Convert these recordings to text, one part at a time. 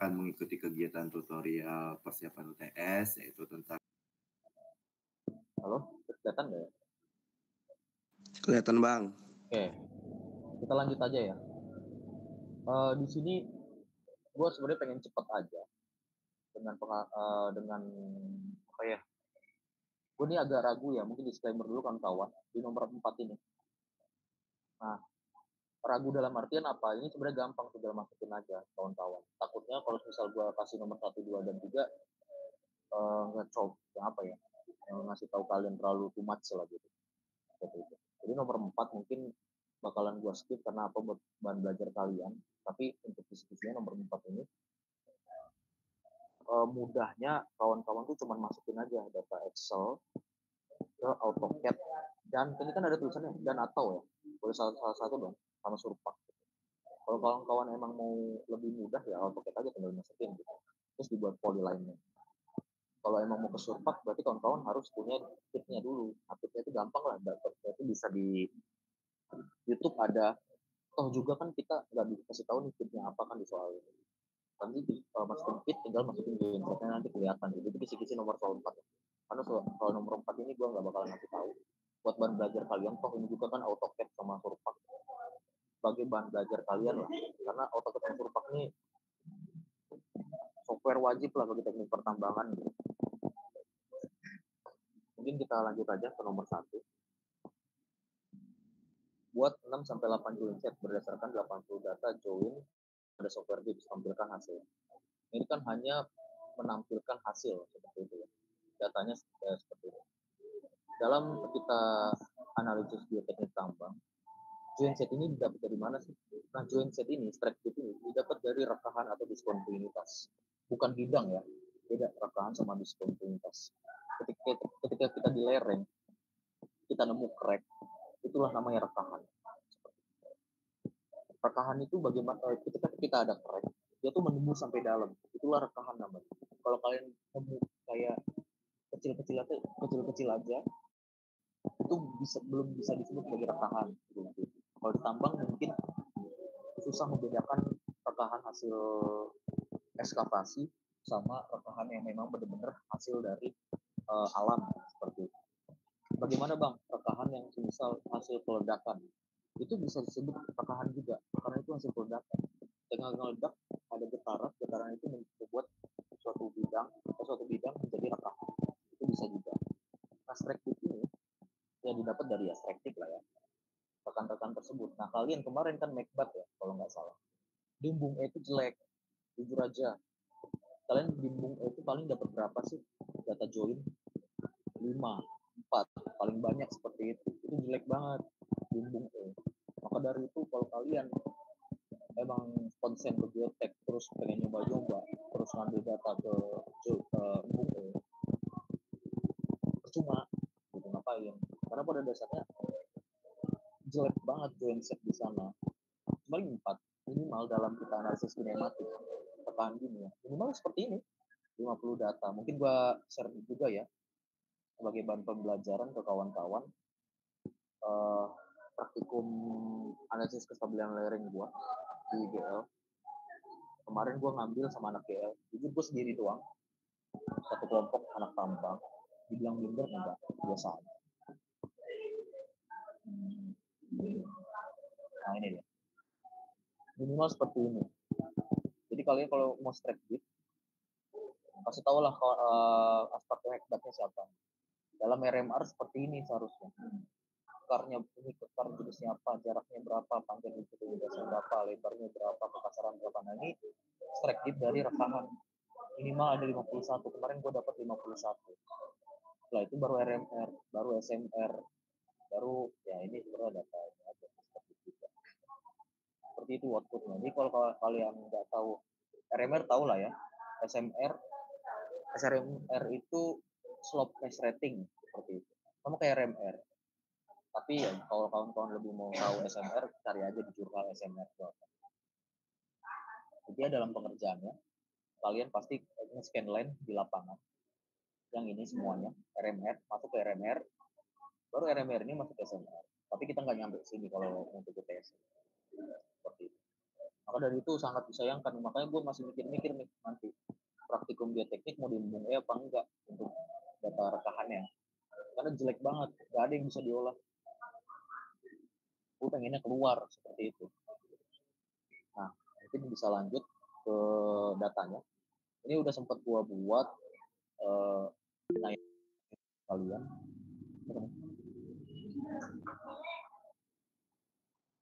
akan mengikuti kegiatan tutorial persiapan UTS, yaitu tentang... Halo, kelihatan nggak ya? Kelihatan Bang. Oke, kita lanjut aja ya. Di sini gue sebenarnya pengen cepat aja dengan apa ya? Gue ini agak ragu ya, mungkin disclaimer dulu kawan-kawan di nomor 4 ini. Nah, ragu dalam artian apa? Ini sebenarnya gampang tinggal masukin aja kawan-kawan. Takutnya kalau misal gue kasih nomor 1, 2, dan 3 ngecop, apa ya? Ngasih tahu kalian terlalu too much lah gitu. Jadi nomor 4 mungkin bakalan gue skip karena apa, buat bahan belajar kalian. Tapi untuk diskusinya nomor 4 ini mudahnya kawan-kawan tuh cuman masukin aja data Excel ke AutoCAD, dan ini kan ada tulisannya dan atau ya, boleh salah satu dong sama Surpak. Kalau kawan-kawan emang mau lebih mudah ya AutoCAD aja tinggal masukin gitu, terus dibuat polyline-nya. Kalau emang mau ke Surpak berarti kawan-kawan harus punya kitnya dulu. Nah, kitnya itu gampang lah, dapetnya itu bisa di YouTube ada. Toh juga kan kita nggak dikasih tahu nih kitnya apa kan di soal ini. Nanti masukin kit, tinggal masukin gensetnya nanti kelihatan gitu. Itu kisi-kisi nomor soal 4. Karena soal nomor 4 ini gue nggak bakalan ngasih tahu. Buat bahan belajar kalian, toh ini juga kan AutoCAD sama Surpak. Sebagai bahan belajar kalian lah. Karena AutoCAD sama Surpak ini software wajib lah bagi teknik pertambangan gitu. Mungkin kita lanjut aja ke nomor 1. Buat 6-8 join set berdasarkan 80 data join pada software GIPS, tampilkan hasil. Ini kan hanya menampilkan hasil seperti itu ya. Datanya seperti itu. Dalam kita analisis bioteknik tambang, join set ini didapat dari mana sih? Nah, join set ini, strike group ini didapat dari rekahan atau diskontinuitas. Bukan bidang ya, beda rekahan sama diskontinuitas. Ketika kita di lereng, kita nemu crack, itulah namanya rekahan. Rekahan itu bagaimana ketika kita ada crack, dia tuh menembus sampai dalam, itulah rekahan namanya. Kalau kalian nemu kayak kecil-kecil aja, itu belum bisa disebut sebagai rekahan gitu. Kalau ditambang mungkin susah membedakan rekahan hasil ekskavasi sama rekahan yang memang benar-benar hasil dari alam seperti itu. Bagaimana Bang rekahan yang misal hasil peledakan, itu bisa disebut rekahan juga karena itu hasil peledakan. Dengan meledak ada getaran itu membuat suatu bidang menjadi rekahan, itu bisa juga. Nah, strike ini yang didapat dari ya strike lah ya, rekan-rekan tersebut. Nah, kalian kemarin kan make bat ya kalau nggak salah, bimbung itu jelek, jujur aja. Kalian bimbung itu paling dapat berapa sih data join? 5, 4, paling banyak seperti itu jelek banget bimbung E. Maka dari itu kalau kalian emang konsen ke biotek terus pengen nyoba-nyoba terus ngambil data ke bimbung E, percuma gitu, ngapain? Karena pada dasarnya jelek banget join set di sana. Paling 4 minimal dalam kita analisis kinematik tekanan gini ya, minimal seperti ini 50 data. Mungkin gua share juga ya sebagai bahan pembelajaran ke kawan-kawan praktikum analisis kestabilan lereng gua di GL. Kemarin gua ngambil sama anak GL, jujur gua sendiri doang, satu kelompok anak tambang, dibilang minder enggak, biasa aja. Nah ini dia, minimal seperti ini. Jadi kalian kalau mau strike bit, kasih tau lah aspek hebatnya siapa. Dalam RMR seperti ini seharusnya. Kekarnya ini kekar jenisnya apa, jaraknya berapa, panjang itu berapa, lebarnya berapa, kekasaran berapa. Nah ini strike bit dari rekaman. Minimal ada 51. Kemarin gue dapat 51. Setelah itu baru RMR, baru SMR, baru ya ini sebenarnya datanya aja seperti itu outputnya. Jadi kalau kalian nggak tahu RMR, tahu lah ya, SRMR itu slope mesh rating seperti itu, sama kayak RMR. Tapi ya kalau kawan-kawan lebih mau tahu SMR, cari aja di jurnal SMR. Jadi ya dalam pengerjaannya kalian pasti nge-scan line di lapangan. Yang ini semuanya RMR masuk ke RMR, baru RMR ini masuk ke SMR. Tapi kita nggak nyampe sini kalau untuk UTS. Seperti itu. Maka dari itu sangat disayangkan. Makanya gue masih mikir-mikir nih nanti praktikum bioteknik mau dimulai apa enggak untuk data rekahannya. Karena jelek banget, nggak ada yang bisa diolah. Gue pengennya keluar seperti itu. Nah, mungkin bisa lanjut ke datanya. Ini udah sempat gue buat naik kalian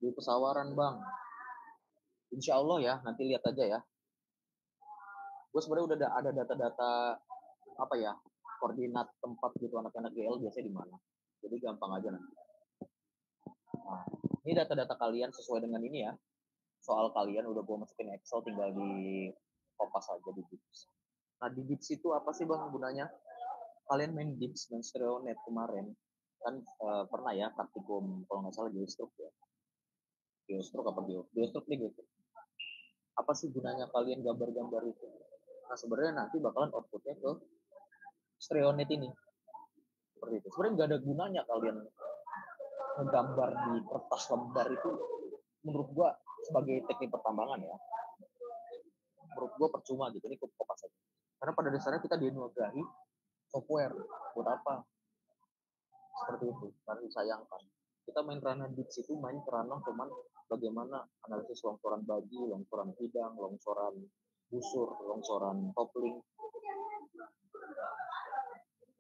di pesawaran bang. Insya Allah ya, nanti lihat aja ya. Gue sebenarnya udah ada data-data apa ya, koordinat tempat gitu anak-anak GL biasanya di mana. Jadi gampang aja nanti. Nah, ini data-data kalian sesuai dengan ini ya. Soal kalian udah gue masukin Excel, tinggal di kopas aja di Dips. Nah di Dips itu apa sih bang gunanya? Kalian main Dips dan StereoNet kemarin kan pernah ya praktikum kalau nggak salah geostruk ya. Geostruk apa geostruk nih gitu. Apa sih gunanya kalian gambar-gambar itu? Nah sebenarnya nanti bakalan outputnya ke StereoNet ini. Seperti itu. Sebenarnya nggak ada gunanya kalian menggambar di kertas lembar itu, menurut gua sebagai teknik pertambangan ya, menurut gua percuma gitu, ini kopas aja. Karena pada dasarnya kita dianugerahi software buat apa? Seperti itu. Karena disayangkan. Kita main ranah Dips itu main ranah cuman bagaimana analisis longsoran bagi, longsoran bidang, longsoran busur, longsoran kopling.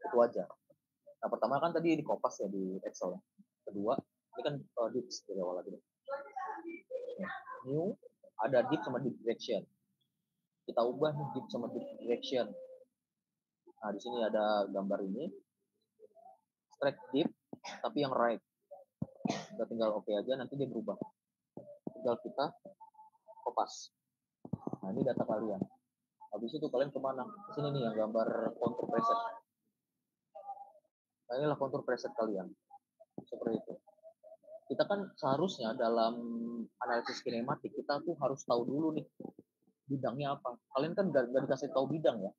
Itu aja. Nah pertama kan tadi di kopas ya di Excel. Kedua ini kan Dips dari awal lagi. New ada Dips sama Dips direction. Kita ubah nih Dips sama Dips direction. Nah di sini ada gambar ini. Strike Dip tapi yang right. Kita tinggal oke aja, nanti dia berubah. Tinggal kita kopas. Nah ini data kalian. Habis itu kalian kemana? Ke sini nih yang gambar contour preset. Nah inilah contour preset kalian. Seperti itu. Kita kan seharusnya dalam analisis kinematik kita tuh harus tahu dulu nih bidangnya apa. Kalian kan gak dikasih tahu bidang ya.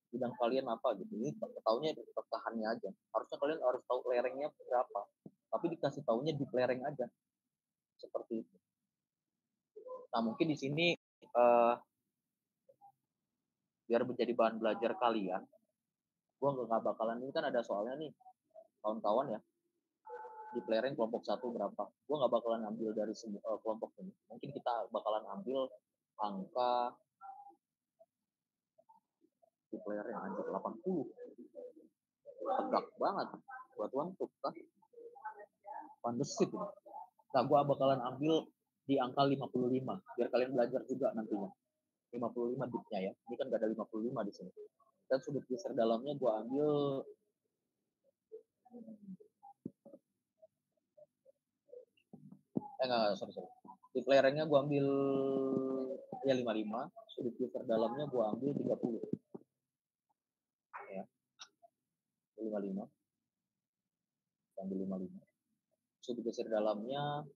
Bidang kalian apa gitu. Ini tahunya pertahannya aja. Harusnya kalian harus tahu lerengnya berapa. Tapi dikasih tahunya di lereng aja. Seperti itu. Nah mungkin di sini biar menjadi bahan belajar kalian, gue nggak bakalan, ini kan ada soalnya nih kawan-kawan ya, di lereng kelompok 1 berapa, gue nggak bakalan ambil dari kelompok ini. Mungkin kita bakalan ambil angka di lereng anjir 80, tegak banget buat untuk kan pandesit ini. Nah gue bakalan ambil di angka 55 biar kalian belajar juga nantinya. 55 bitnya ya, ini kan gak ada 55 di sini. Dan sudut geser dalamnya gue ambil sorry. Di lerengnya gue ambil ya 55, sudut geser dalamnya gue ambil 30 ya, 55 ambil 55, sudut geser dalamnya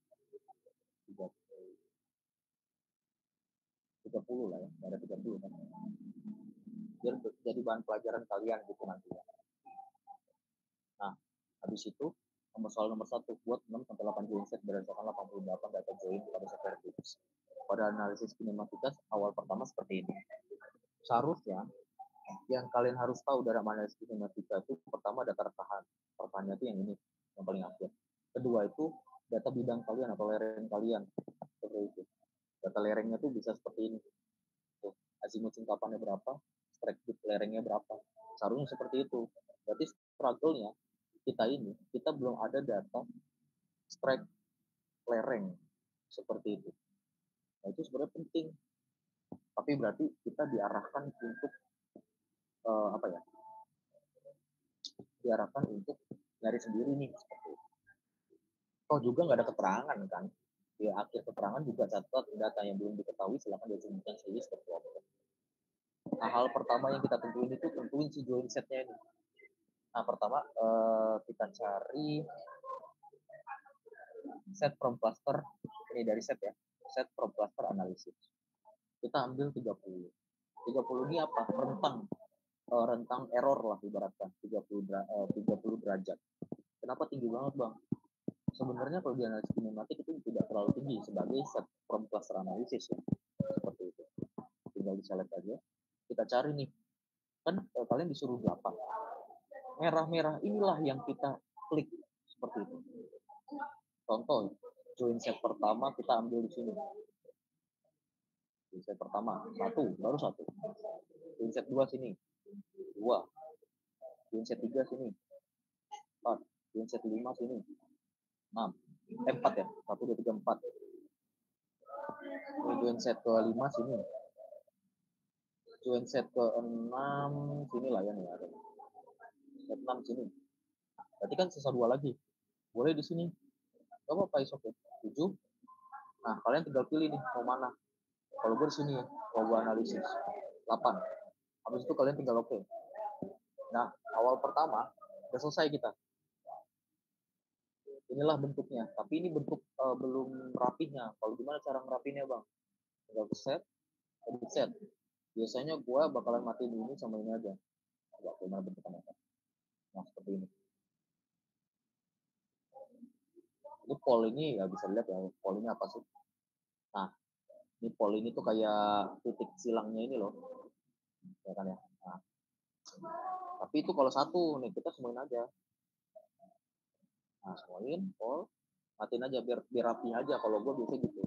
30 lah ya, ada 30 kan, biar jadi bahan pelajaran kalian gitu nantinya. Nah habis itu soal nomor 1, buat 6 sampai 8 join set berdasarkan 88 data join pada software Dips. Pada analisis kinematika awal pertama seperti ini. Seharusnya yang kalian harus tahu dalam analisis kinematika itu pertama data rekahan. Rekahannya itu yang ini, yang paling akhir. Kedua itu data bidang kalian atau lereng kalian. Seperti itu. Data lerengnya tuh bisa seperti ini. Tuh, azimut singkapannya berapa, strike dip lerengnya berapa. Seharusnya seperti itu. Berarti struggle-nya kita ini, kita belum ada data strike lereng seperti itu. Nah itu sebenarnya penting. Tapi berarti kita diarahkan untuk apa ya? Diarahkan untuk nyari sendiri nih. Oh juga nggak ada keterangan kan? Di akhir keterangan juga catat data yang belum diketahui, silakan disebutkan sendiri seperti apa. Nah hal pertama yang kita tentuin itu tentuin si join setnya ini. Nah pertama kita cari set from cluster, ini dari set ya, set from cluster analisis. Kita ambil 30. 30 ini apa? Rentang error lah ibaratkan 30 derajat. Kenapa tinggi banget bang? Sebenarnya kalau di analisis kinematik itu tidak terlalu tinggi sebagai set from cluster analisis ya. tinggal di select aja. Kita cari nih, kan kalian disuruh 8. Merah-merah inilah yang kita klik seperti itu. Contoh, join set pertama kita ambil di sini. Join set pertama, baru satu. Join set 2 sini, 2. Join set 3 sini, 4. Join set 5 sini, 6. 4 ya, 1, 2, 3, 4. Join set ke-5 sini. Join set ke-6 sini lah ya nih ada. Set 6 sini. Berarti kan sisa 2 lagi. Boleh di sini. Gak apa-apa, is oke. 7. Nah, kalian tinggal pilih nih mau mana. Kalau gue di sini ya, kalau gue analisis 8. Habis itu kalian tinggal oke. Nah, awal pertama udah selesai kita. Inilah bentuknya. Tapi ini bentuk belum rapihnya. Kalau gimana cara ngerapinya, Bang? Tinggal ke set, edit set. Biasanya gue bakalan matiin ini sama ini aja. Agak gimana bentukannya. Nah, seperti ini. Ini poll ini ya bisa lihat ya, poll ini apa sih? Nah, ini poll ini tuh kayak titik silangnya ini loh. Ya kan ya. Nah, tapi itu kalau satu nih kita semuain aja. Nah, semuain poll, matiin aja biar rapi aja. Kalau gue biasa gitu.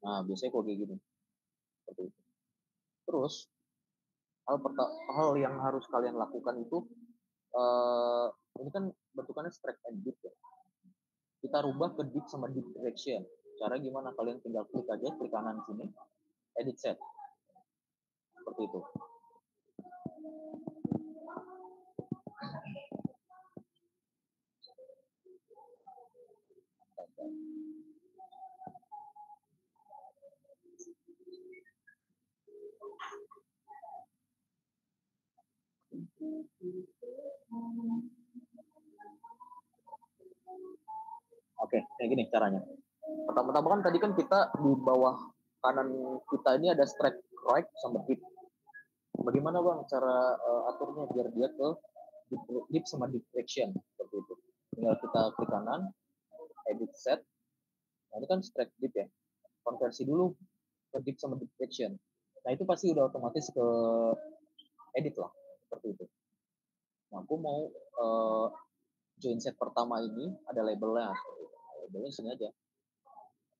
Nah, biasanya kok kayak gini. Seperti itu. Terus hal yang harus kalian lakukan itu ini kan bentukannya strike and dip ya. Kita rubah ke dip sama dip direction. Cara gimana? Kalian tinggal klik aja, klik kanan sini, edit set. Seperti itu. Oke, kayak gini caranya. Pertama-tama kan tadi kan kita di bawah kanan kita ini ada strike right sama dip. Bagaimana Bang cara aturnya biar dia ke dip sama dip direction seperti itu. Tinggal kita klik kanan, edit set. Nah, ini kan strike dip ya. Konversi dulu ke dip sama dip direction. Nah, itu pasti udah otomatis ke edit lah seperti itu. Nah, aku mau join set pertama ini ada labelnya. Labelnya sini aja.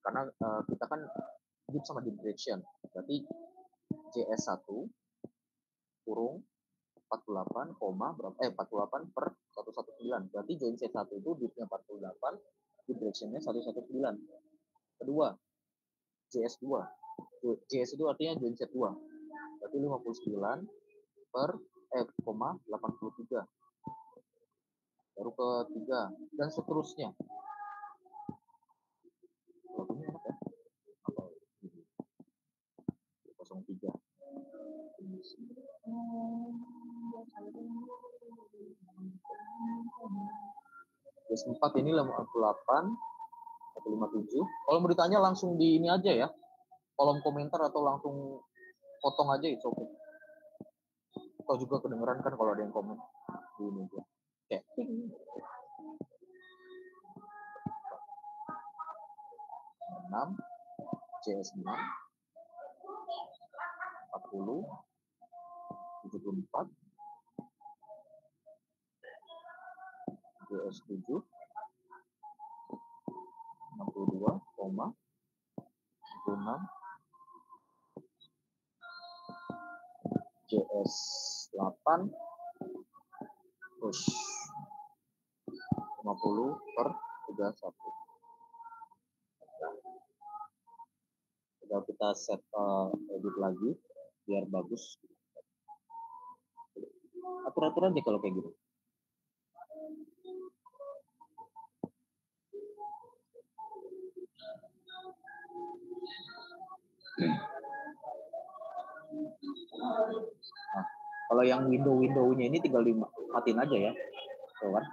Karena kita kan dip sama dip direction. Berarti JS1 kurung 48, berapa? 48 per 119. Berarti join set 1 itu dipnya 48, dip directionnya 119. Kedua, JS2. JS2 artinya join set 2. Berarti 59 per 83. Baru ke 3 dan seterusnya. Lagunya enak ya? Apa? 03. Yes, 4 ini 58 atau 57. Kalau mau ditanya langsung di ini aja ya. Kolom komentar atau langsung potong aja itu oke. Atau juga kedengeran kan kalau ada yang komen di ini aja. Oke. Enam, CS6, 40, 74, JS7, 62, 66, JS8, terus 50 per 31. Tinggal kita set edit lagi biar bagus. Atur-aturan aja kalau kayak gitu. Nah, kalau yang window-windownya ini tinggal dimatiin aja ya, tuh kan?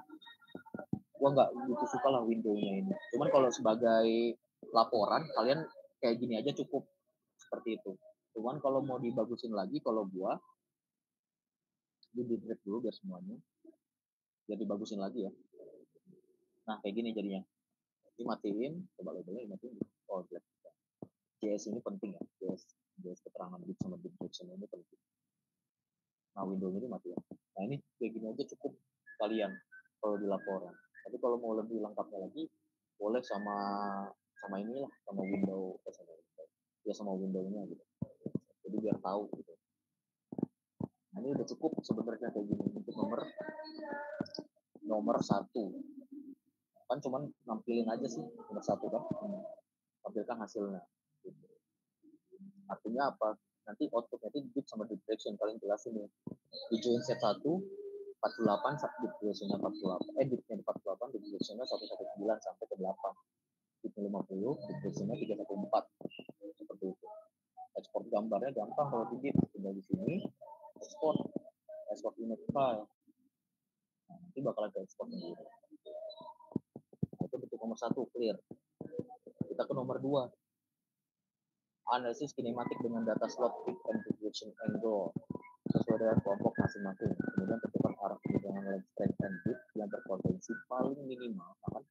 Gua nggak begitu suka lah windownya ini. Cuman kalau sebagai laporan kalian kayak gini aja cukup seperti itu. Cuman kalau mau dibagusin lagi, kalau gua di delete dulu biar semuanya, biar dibagusin lagi ya. Nah kayak gini jadinya. dimatiin, coba labelnya dimatiin. Oh, black. JS ini penting ya, JS keterangan dip sama dip direction ini penting. Nah, window ini mati ya. Nah, ini kayak gini aja cukup kalian kalau di laporan. Tapi kalau mau lebih lengkapnya lagi, boleh sama inilah, sama window, sama windownya gitu. Jadi biar tahu gitu. Nah, ini udah cukup sebenarnya kayak gini untuk nomor 1. Kan cuman nampilin aja sih nomor 1 kan, tampilkan hasilnya. Gitu. Artinya apa? Nanti outputnya itu dip sama dip direction paling jelas ini. Di join set 1 48 dip directionnya 48, dipnya 48, dip directionnya 119 sampai ke 8. Dipnya 50, dip directionnya 314. Seperti itu. Ekspor gambarnya gampang kalau di dip, tinggal di sini export image file. Nah, nanti bakal ada ekspor sendiri. Itu bentuk nomor 1 clear. Kita ke nomor 2. Analisis kinematik dengan data slot dip and direction angle sesuai dengan kelompok masing-masing. Kemudian tentukan arah kebijakan lens strength and dip yang berpotensi paling minimal. Kan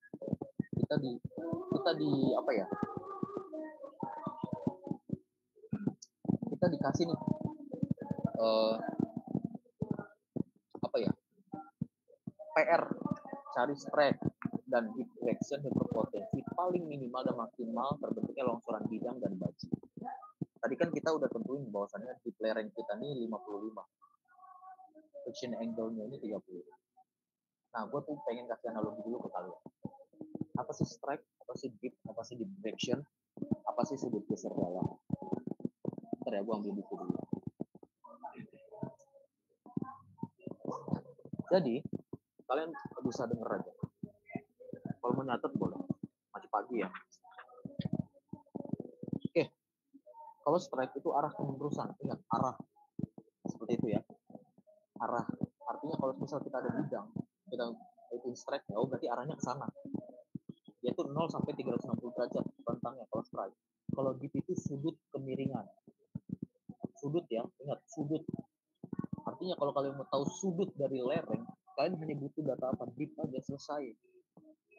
kita di apa ya? Kita dikasih nih apa ya? PR cari strike dan dip direction yang berpotensi paling minimal dan maksimal terbentuknya longsoran bidang dan baji. Tadi kan kita udah tentuin bahwasannya dip lereng kita ini 55. Friction angle-nya ini 30. Nah, gue tuh pengen kasih analogi dulu ke kalian. Apa sih strike, apa sih dip, apa sih dip direction, apa sih sudut geser dalam. Ntar ya, gue ambil buku dulu. Jadi, kalian bisa denger aja. Kalau mau nyatet boleh. Masih pagi ya. Oke. Kalau strike itu arah kemurusan. Ingat, arah. Seperti itu ya. Arah. Artinya kalau misal kita ada bidang, kita hitting strike, oh berarti arahnya ke sana. Yaitu 0 sampai 360 derajat rentangnya kalau strike. Kalau dip itu sudut kemiringan. Sudut ya, ingat sudut. Artinya kalau kalian mau tahu sudut dari lereng, kalian hanya butuh data apa? Dip aja selesai.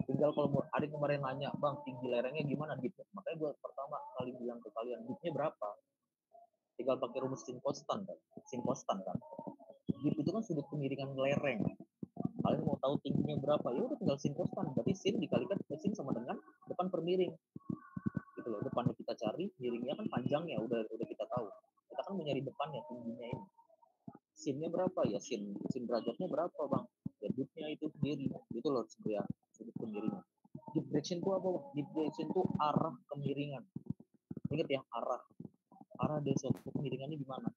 Tinggal kalau mau ada kemarin nanya, bang tinggi lerengnya gimana dipnya? Makanya gue pertama kali bilang ke kalian, dipnya berapa? Tinggal pakai rumus sin konstan kan. Dip itu kan sudut kemiringan lereng. Kalian mau tahu tingginya berapa? Ya udah tinggal sin konstan. Berarti sin dikalikan sin sama dengan depan per miring. Gitu loh, depannya kita cari, miringnya kan panjangnya udah kita tahu. Kita kan mau nyari depannya, tingginya ini. Sinnya berapa ya? Sin derajatnya berapa bang? Ya dipnya itu sendiri. Gitu loh sebenarnya sudut kemiringan. Dip direction itu apa? Dip direction itu arah kemiringan. Ingat ya, arah dari suatu kemiringannya di mana?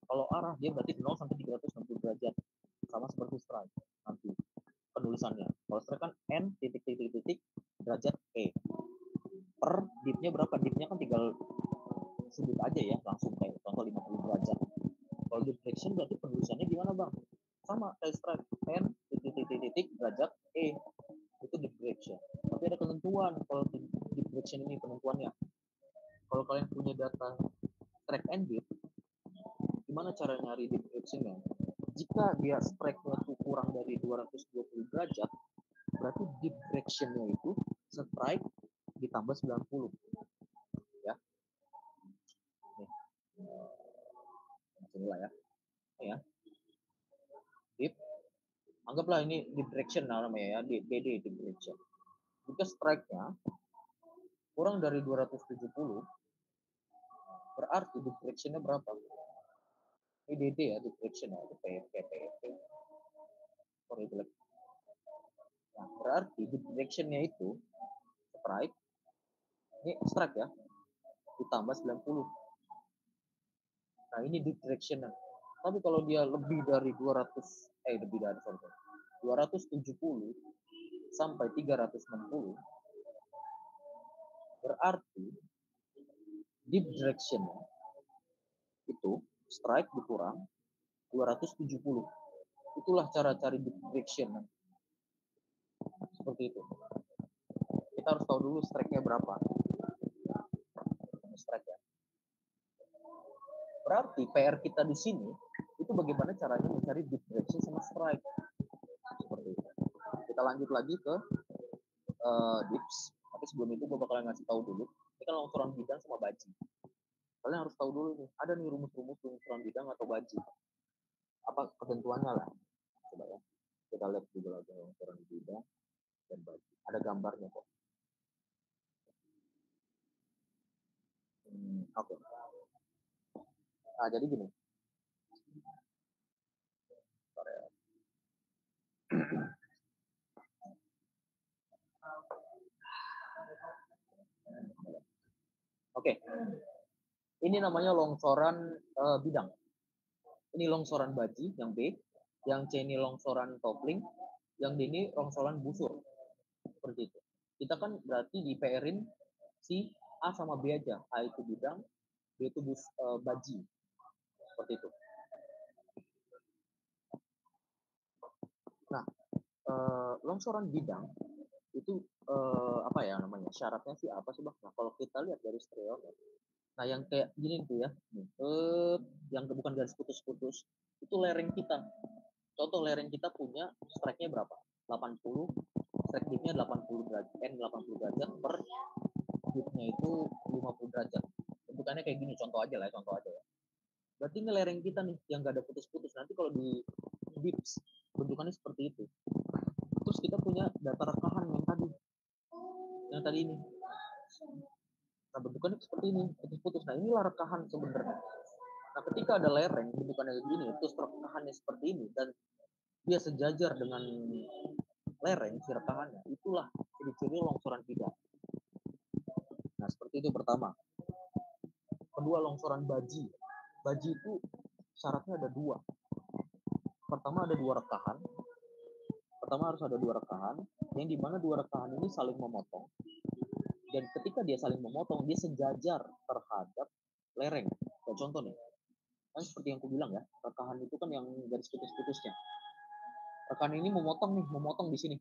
Kalau arah dia berarti 0 sampai 360 derajat. Sama seperti strike nanti penulisannya. Kalau strike kan n titik derajat e. Per dipnya berapa? Dipnya kan tinggal sudut aja ya, langsung kayak contoh 50 derajat. Kalau dip direction berarti penulisannya gimana bang? Sama kayak strike n titik derajat e. Itu dip direction. Tapi ada ketentuan kalau dip direction ini penentuannya. Kalau kalian punya data strike and dip, gimana cara nyari dip directionnya? Jika dia strike-nya itu kurang dari 220 derajat, berarti dip direction-nya itu strike ditambah 90. Ya. Nih. Inilah ya. Ya. Dip. Anggaplah ini dip direction namanya ya, DD dip direction. Jika strike-nya kurang dari 270, berarti dip direction-nya berapa? Ini DD ya, dip direction ya, PFP. Sorry, itu lagi. Nah, berarti dip direction-nya itu strike, ini strike ya, ditambah 90. Nah, ini dip direction-nya. Tapi kalau dia lebih dari 270 sampai 360, berarti dip direction-nya itu strike dikurang 270. Itulah cara cari dip direction. Seperti itu. Kita harus tahu dulu strike-nya berapa. Strike ya. Berarti PR kita di sini itu bagaimana caranya mencari dip direction sama strike. Seperti itu. Kita lanjut lagi ke dips. Tapi sebelum itu gue bakalan ngasih tahu dulu. Ini kan longsoran bidang sama baji. Kalian harus tahu dulu nih, ada nih rumus-rumus longsoran bidang atau baji. Apa ketentuannya lah. Coba ya. Kita lihat juga lagi longsoran bidang dan baji. Ada gambarnya kok. Oke. Nah, jadi gini. Oke. Ini namanya longsoran bidang. Ini longsoran baji yang B, yang C ini longsoran topling, yang D ini longsoran busur. Seperti itu. Kita kan berarti di PR-in si A sama B aja. A itu bidang, B itu baji. Seperti itu. Nah, longsoran bidang itu apa ya namanya? Syaratnya sih apa sih, Bang? Nah, kalau kita lihat dari stereo, nah yang kayak gini tuh ya, yang bukan garis putus-putus, itu lereng kita. Contoh lereng kita punya strike-nya berapa? 80, strike dip-nya 80 derajat, 80 derajat per dip-nya itu 50 derajat. Bentukannya kayak gini, contoh aja lah, contoh aja ya. Berarti ini lereng kita nih, yang gak ada putus-putus. Nanti kalau di dips, bentukannya seperti itu. Terus kita punya data rekahan yang tadi ini. Nah, bentukannya seperti ini, putus-putus. Nah, inilah rekahan sebenarnya. Nah, ketika ada lereng, bentukannya kayak gini, terus rekahannya seperti ini, dan dia sejajar dengan lereng, si rekahannya, itulah ciri-ciri longsoran bidang. Nah, seperti itu pertama. Kedua, longsoran baji. Baji itu syaratnya ada dua. Pertama, ada dua rekahan. Pertama harus ada dua rekahan, yang dimana dua rekahan ini saling memotong. Dan ketika dia saling memotong, dia sejajar terhadap lereng. Kayak contoh nih, kan seperti yang aku bilang ya, rekahan itu kan yang garis putus-putusnya. Rekahan ini memotong di sini.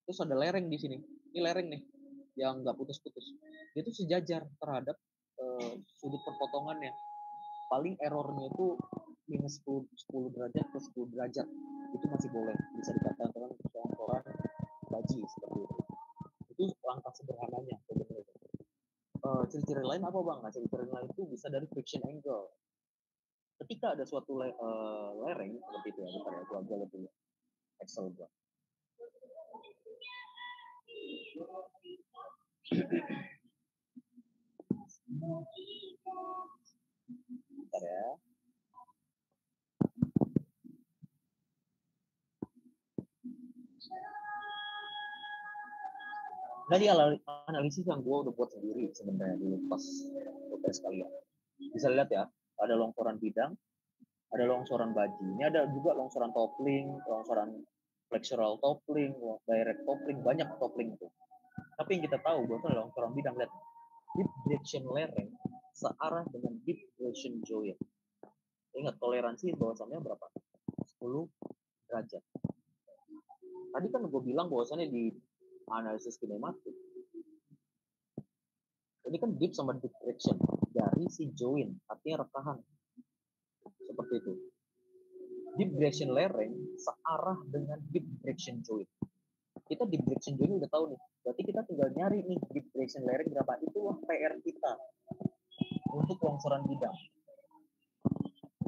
Terus ada lereng di sini. Ini lereng nih, yang nggak putus-putus. Dia itu sejajar terhadap sudut perpotongannya. Paling errornya itu minus 10 derajat ke 10 derajat. Itu masih boleh. Bisa dikatakan longsoran baji seperti itu. Itu langkah sederhananya sebenarnya. Ciri-ciri lain apa bang? Nah, ciri-ciri lain itu bisa dari friction angle. Ketika ada suatu lereng seperti itu ya, bentar ya, gua aja lebih Excel gua. Bentar ya. Nah, di analisis yang gue udah buat sendiri sebenarnya dulu pas UTS kalian. Bisa lihat ya, ada longsoran bidang, ada longsoran baji. Ini ada juga longsoran toppling, longsoran flexural toppling, direct toppling, banyak toppling itu. Tapi yang kita tahu bahwa longsoran bidang, lihat, deep direction lereng searah dengan deep direction joint. Ingat toleransi bahwasannya berapa? 10 derajat. Tadi kan gue bilang bahwasannya di analisis kinematik ini kan deep sama deep direction dari si joint, artinya rekahan. Seperti itu. Deep direction lereng searah dengan deep direction joint. Kita deep direction joint udah tahu nih. Berarti kita tinggal nyari nih deep direction lereng berapa. Itulah PR kita untuk longsoran bidang.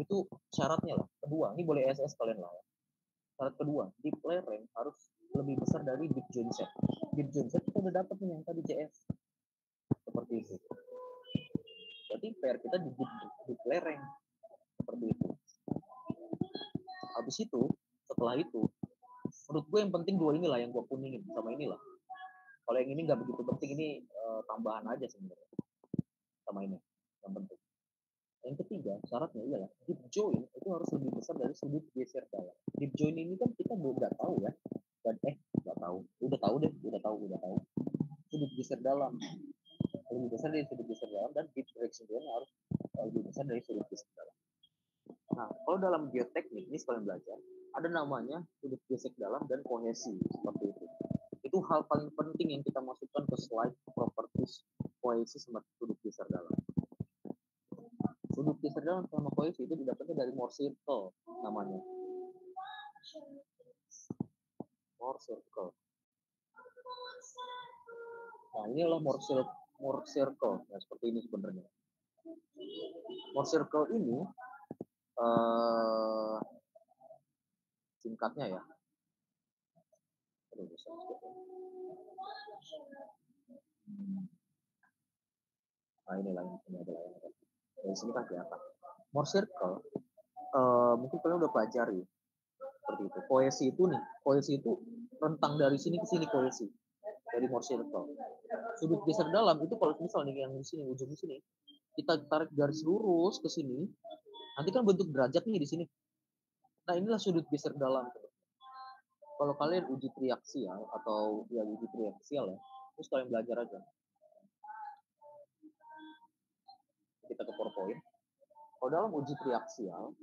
Itu syaratnya lah. Kedua, ini boleh SS kalian lah. Syarat kedua, deep lereng harus lebih besar dari deep joint set. Deep joint set kita udah dapat nih yang tadi CS. Seperti itu. Berarti PR kita di deep lereng. Seperti itu. Habis itu, setelah itu, menurut gue yang penting dua inilah yang gue kuningin sama inilah. Kalau yang ini nggak begitu penting, ini tambahan aja sebenarnya sama ini yang penting. Yang ketiga syaratnya ialah deep joint itu harus lebih besar dari sudut geser dalam. Deep joint ini kan kita nggak tahu ya, dan nggak tahu, udah tahu sudut geser dalam lebih besar dari sudut geser dalam, dan deep direction joint harus lebih besar dari sudut geser dalam. Nah, kalau dalam geoteknik ini sekalian belajar, ada namanya sudut geser dalam dan kohesi seperti itu. Itu hal paling penting yang kita masukkan ke slide properties kohesi sama sudut geser dalam. Sudut geser dalam sama kohesi itu didapatnya dari Mohr circle namanya. Mohr circle. Nah, inilah Moore circle. Nah, seperti ini sebenarnya. Moore circle ini singkatnya ya. Nah, inilah ini adalah yang dari sini kan kelihatan. Moore circle mungkin kalian udah pelajari seperti itu. Koesi itu rentang dari sini ke sini koesi dari Moore circle. Sudut geser dalam itu kalau misalnya yang di sini ujung di sini kita tarik garis lurus ke sini, nanti kan bentuk derajat nih di sini. Nah, inilah sudut geser dalam. Kalau kalian uji triaksial atau ya uji triaksial ya, terus kalian belajar aja. Kita ke PowerPoint. Kalau dalam uji triaksial,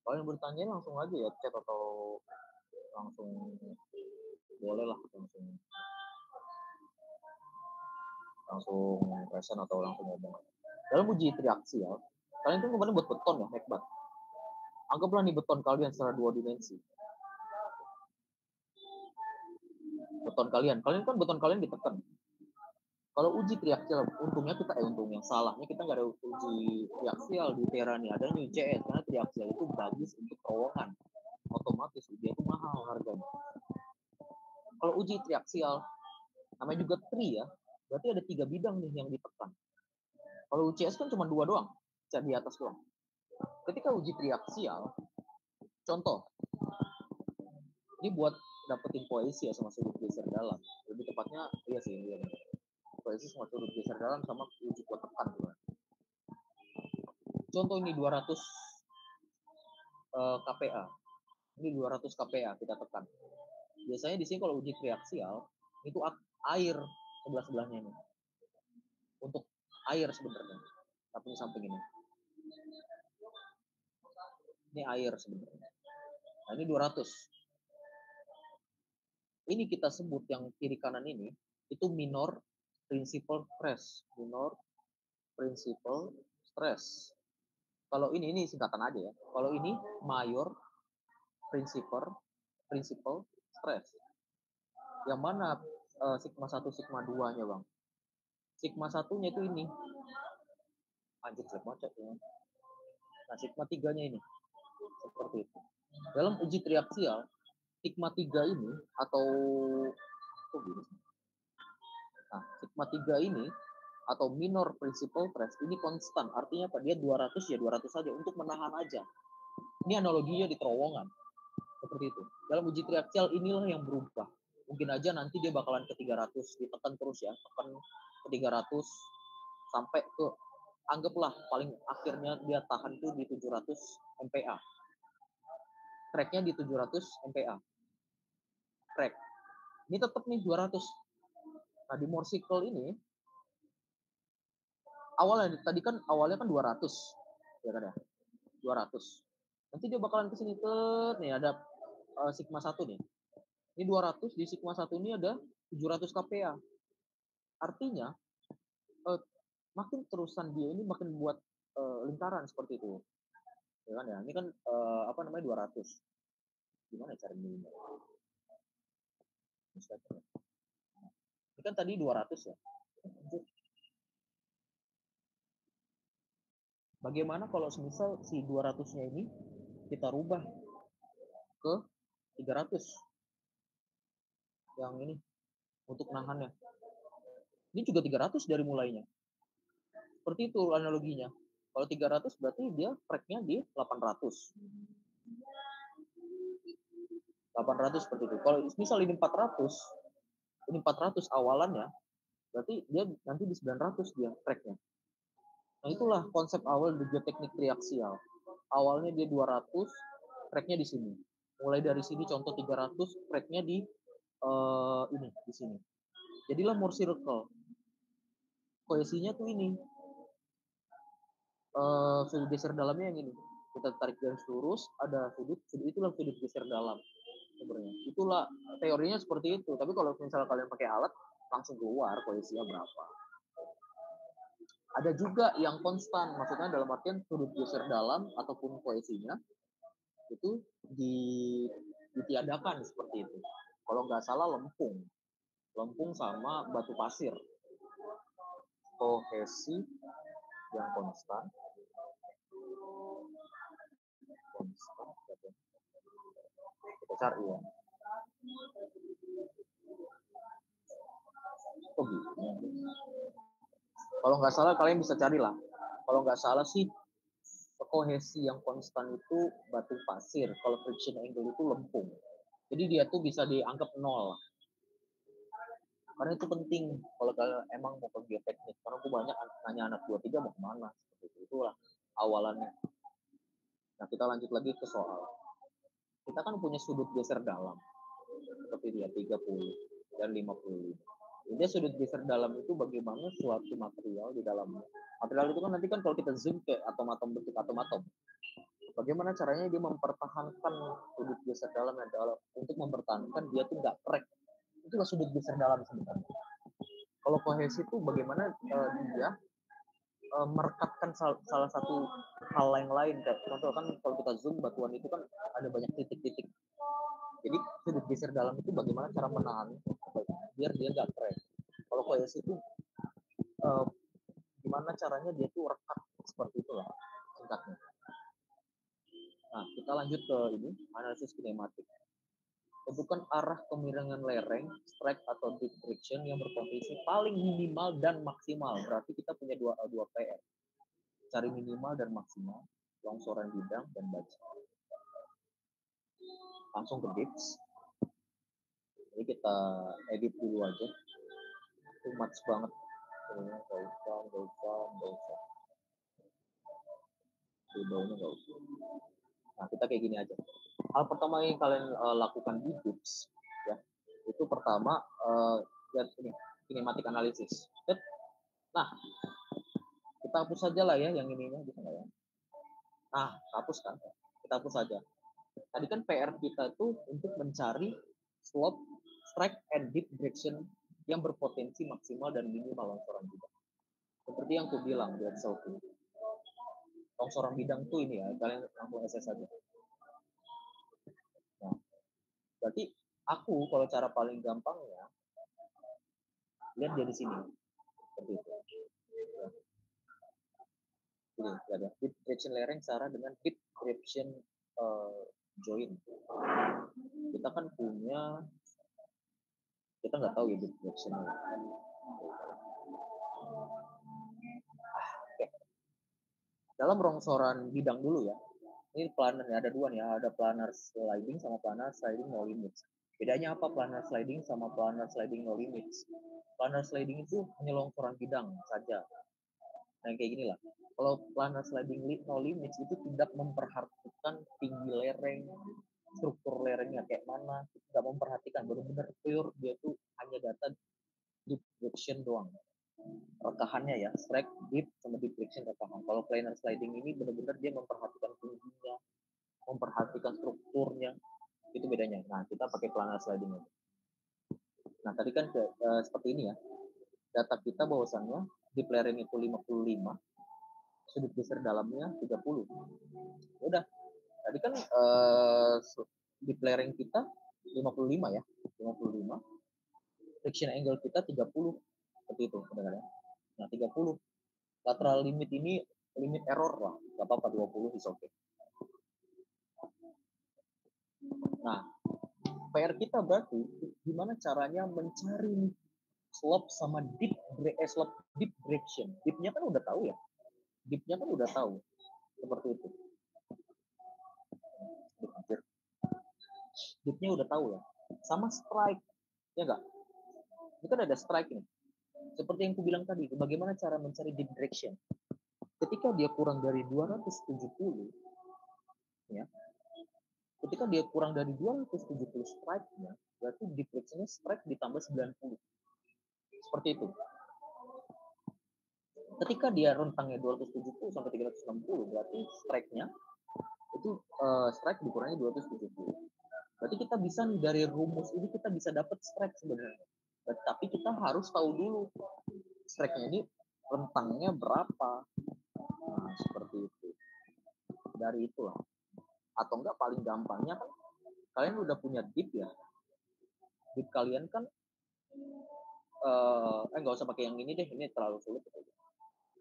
kalian bertanya langsung aja ya chat atau langsung boleh lah langsung present atau langsung ngomong. Dalam uji triaksial, kalian kan kemarin buat beton ya, hebat. Anggaplah nih beton kalian secara 2 dimensi. Beton kalian kan beton kalian ditekan. Kalau uji triaksial, untungnya salahnya kita nggak ada uji triaksial di Tera nih, ada new CS karena triaksial itu bagus untuk terowongan, otomatis dia itu mahal harganya. Kalau uji triaksial, namanya juga tri ya, berarti ada 3 bidang nih yang ditekan. Kalau UCS kan cuma 2 doang, di atas doang. Ketika uji triaksial, contoh, ini buat dapetin koesi ya sama sudut geser dalam, lebih tepatnya iya sih iya. Koesi sama sudut geser dalam sama uji kuat tekan juga. Contoh ini 200 KPA. Ini 200 KPA kita tekan. Biasanya di sini kalau uji triaksial itu air sebelah-sebelahnya ini. Untuk air sebenarnya. Tapi di samping ini. Ini air sebenarnya. Nah, ini 200. Ini kita sebut yang kiri kanan ini itu minor principal stress. Minor principal stress. Kalau ini singkatan aja ya. Kalau ini mayor principal stress. Yang mana sigma 1 sigma 2-nya, Bang? Sigma 1-nya itu ini. Anjir, jelek banget ya. Nah, sigma 3-nya ini. Seperti itu. Dalam uji triaksial, sigma 3 ini atau nah, sigma 3 ini atau minor principal stress ini konstan. Artinya apa? Dia 200 ya 200 saja untuk menahan aja. Ini analoginya di terowongan. Seperti itu. Dalam uji triaksial inilah yang berubah. Mungkin aja nanti dia bakalan ke 300, ditekan terus ya, tekan ke 300 sampai ke anggaplah paling akhirnya dia tahan tuh di 700 MPa. Tracknya di 700 MPa. Track. Ini tetap nih 200. Nah, di Moore circle ini awalnya kan 200 ya kan ya. 200. Nanti dia bakalan ke sini nih ada sigma 1 nih. Ini 200 di sigma 1 ini ada 700 KPA. Artinya makin terusan dia ini makin buat lingkaran seperti itu. Ya kan ya. Ini kan 200. Gimana cara ini? Ini kan tadi 200 ya. Bagaimana kalau semisal si 200-nya ini kita rubah ke 300 yang ini untuk nahannya. Ini juga 300 dari mulainya. Seperti itu analoginya. Kalau 300 berarti dia tracknya di 800. 800 seperti itu. Kalau misal ini 400 awalannya, berarti dia nanti di 900 dia tracknya. Nah, itulah konsep awal dari teknik triaksial. Awalnya dia 200, tracknya di sini. Mulai dari sini contoh 300, tracknya di ini di sini. Jadilah Moore circle. Koesinya tuh ini. Sudut geser dalamnya yang ini. Kita tarik garis lurus, ada sudut itulah sudut geser dalam. Sebenarnya. Itulah teorinya seperti itu. Tapi kalau misalnya kalian pakai alat, langsung keluar koesinya berapa. Ada juga yang konstan, maksudnya dalam artian sudut geser dalam ataupun koesinya itu ditiadakan seperti itu. Kalau nggak salah lempung. lempung sama batu pasir. Kohesi yang konstan. Kita cari ya. Oh gitu. Kalau nggak salah kalian bisa carilah. Kalau nggak salah sih kohesi yang konstan itu batu pasir. Kalau friction angle itu lempung. Jadi dia tuh bisa dianggap nol. Karena itu penting kalau kalian emang mau ke geoteknik. Karena aku banyak nanya anak 23 mau kemana. Seperti itu. Itulah awalannya. Nah kita lanjut lagi ke soal. Kita kan punya sudut geser dalam. Seperti dia 30 dan 55. Jadi sudut geser dalam itu bagaimana suatu material di dalamnya. Material itu kan nanti kan kalau kita zoom ke atom-atom, bentuk atom-atom. Bagaimana caranya dia mempertahankan sudut geser dalam adalah untuk mempertahankan dia tuh nggak crack. Itulah sudut geser dalam sebenarnya. Kalau kohesi itu bagaimana dia merekatkan salah satu hal yang lain. Contoh kan kalau kita zoom batuan itu kan ada banyak titik-titik. Jadi sudut geser dalam itu bagaimana cara menahan biar dia nggak crack. Kalau kohesi itu gimana caranya dia tuh rekat seperti itulah singkatnya. Nah kita lanjut ke ini analisis kinematik. Tentukan arah kemiringan lereng, strike atau deep friction yang berpotensi paling minimal dan maksimal. Berarti kita punya dua PR. Cari minimal dan maksimal, longsoran bidang dan baja. Langsung ke dips. Jadi kita edit dulu aja. Too much banget. Gak usah. Bawahnya gak usah. Nah kita kayak gini aja. Hal pertama yang kalian lakukan di dips, ya, itu pertama lihat ini kinematik analisis. Nah kita hapus saja lah ya yang ininya, bisa nggak ya? Nah hapus kan? Kita hapus saja. Tadi kan PR kita tuh untuk mencari slope, strike, and deep direction yang berpotensi maksimal dan minimal longsoran bidang. Seperti yang aku bilang di Excel tuh. Longsoran bidang tuh ini ya, kalian langsung SS saja. Nah, berarti aku kalau cara paling gampangnya lihat dia di sini. Seperti itu. Ini ada deep direction lereng cara dengan deep direction join. Kita kan punya, kita nggak tahu ya deep direction. Oke. Dalam rongsoran bidang dulu ya. Ini planar ya, ada dua nih ya, ada planar sliding sama planar sliding no limits. Bedanya apa planar sliding sama planar sliding no limits? Planar sliding itu hanya longsoran bidang saja. Nah kayak gini lah. Kalau planar sliding no limits itu tidak memperhatikan tinggi lereng, struktur lerengnya kayak mana, tidak memperhatikan, benar-benar pure dia tuh hanya data deep friction doang. Rekahannya ya, strike, deep, sama deep friction rekahan. Kalau planar sliding ini benar-benar dia memperhatikan tingginya, memperhatikan strukturnya, itu bedanya. Nah kita pakai planar sliding aja. Nah tadi kan seperti ini ya, data kita bahwasannya deep lereng itu 55, sudut geser dalamnya 30. Udah, tadi kan deep lereng kita 55 ya, 55. Friction angle kita 30. Seperti itu, kadang-kadang. Nah, 30. Lateral limit ini limit error lah. Gak apa-apa, 20 is okay. Nah, PR kita berarti gimana caranya mencari slope sama slope deep direction. Deepnya kan udah tahu ya. Deepnya kan udah tahu. Seperti itu. Deepnya udah tahu ya. Sama strike. Ya enggak? Ini kan ada strike nih. Seperti yang aku bilang tadi, bagaimana cara mencari deep direction. Ketika dia kurang dari 270, ya, ketika dia kurang dari 270 strike-nya, berarti deep direction-nya strike ditambah 90. Seperti itu. Ketika dia rentangnya 270 sampai 360, berarti strike-nya itu strike dikurangi 270. Berarti kita bisa nih dari rumus ini kita bisa dapat strike sebenarnya. Tapi kita harus tahu dulu strike-nya ini rentangnya berapa. Nah, seperti itu. Dari itulah. Atau enggak paling gampangnya kan kalian udah punya deep ya. Deep kalian kan nggak usah pakai yang ini deh, ini terlalu sulit.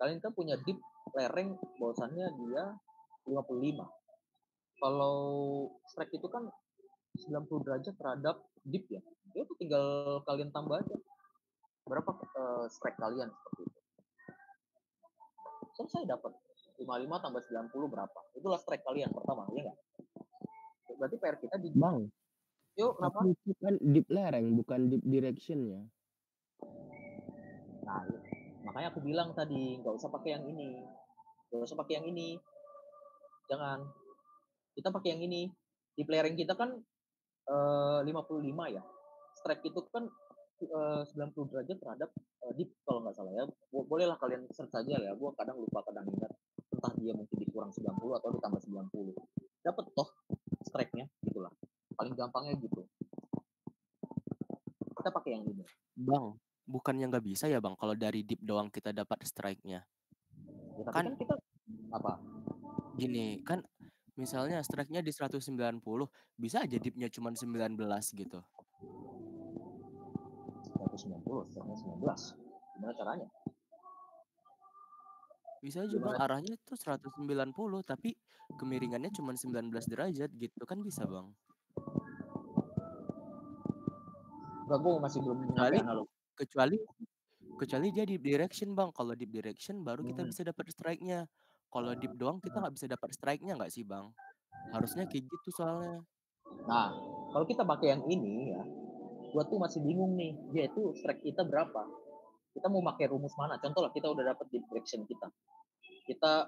Kalian kan punya dip lereng bahwasannya dia 55. Kalau strike itu kan 90 derajat terhadap dip ya. Itu tinggal kalian tambah aja. Berapa strike kalian seperti itu. Selesai dapat 55 tambah 90 berapa? Itulah strike kalian pertama, ya nggak? Berarti PR kita di Bang, yuk kenapa? tapi itu kan deep lereng bukan deep directionnya. Nah, makanya aku bilang tadi nggak usah pakai yang ini, nggak usah pakai yang ini, jangan. Kita pakai yang ini. Di lereng kita kan 55 ya. Strike itu kan 90 derajat terhadap dip kalau nggak salah ya. Bolehlah kalian search saja ya. Gue kadang lupa, kadang ingat. Entah dia mungkin dikurang 90 atau ditambah 90. Dapat toh strike-nya, gitulah. Paling gampangnya gitu. Kita pakai yang ini. Bang, bukannya nggak bisa ya bang kalau dari deep doang kita dapat strike-nya? Ya, tapi Kan kan kita apa? gini, kan misalnya strike-nya di 190, bisa aja deep-nya cuma 19 gitu. 190, 119. Gimana caranya? Bisa aja bang, Gimana? arahnya tuh 190 tapi kemiringannya cuma 19 derajat gitu kan bisa bang. Enggak, gue masih belum nyampe Kecuali analog. kecuali kecuali dia deep direction bang. Kalau deep direction baru kita bisa dapat strike-nya. Kalau deep doang kita nggak bisa dapat strike-nya nggak sih bang? Harusnya kayak gitu soalnya. Nah, kalau kita pakai yang ini ya, gua tuh masih bingung nih, dia itu strike kita berapa? Kita mau pakai rumus mana? Contoh lah, kita udah dapat deep direction kita. Kita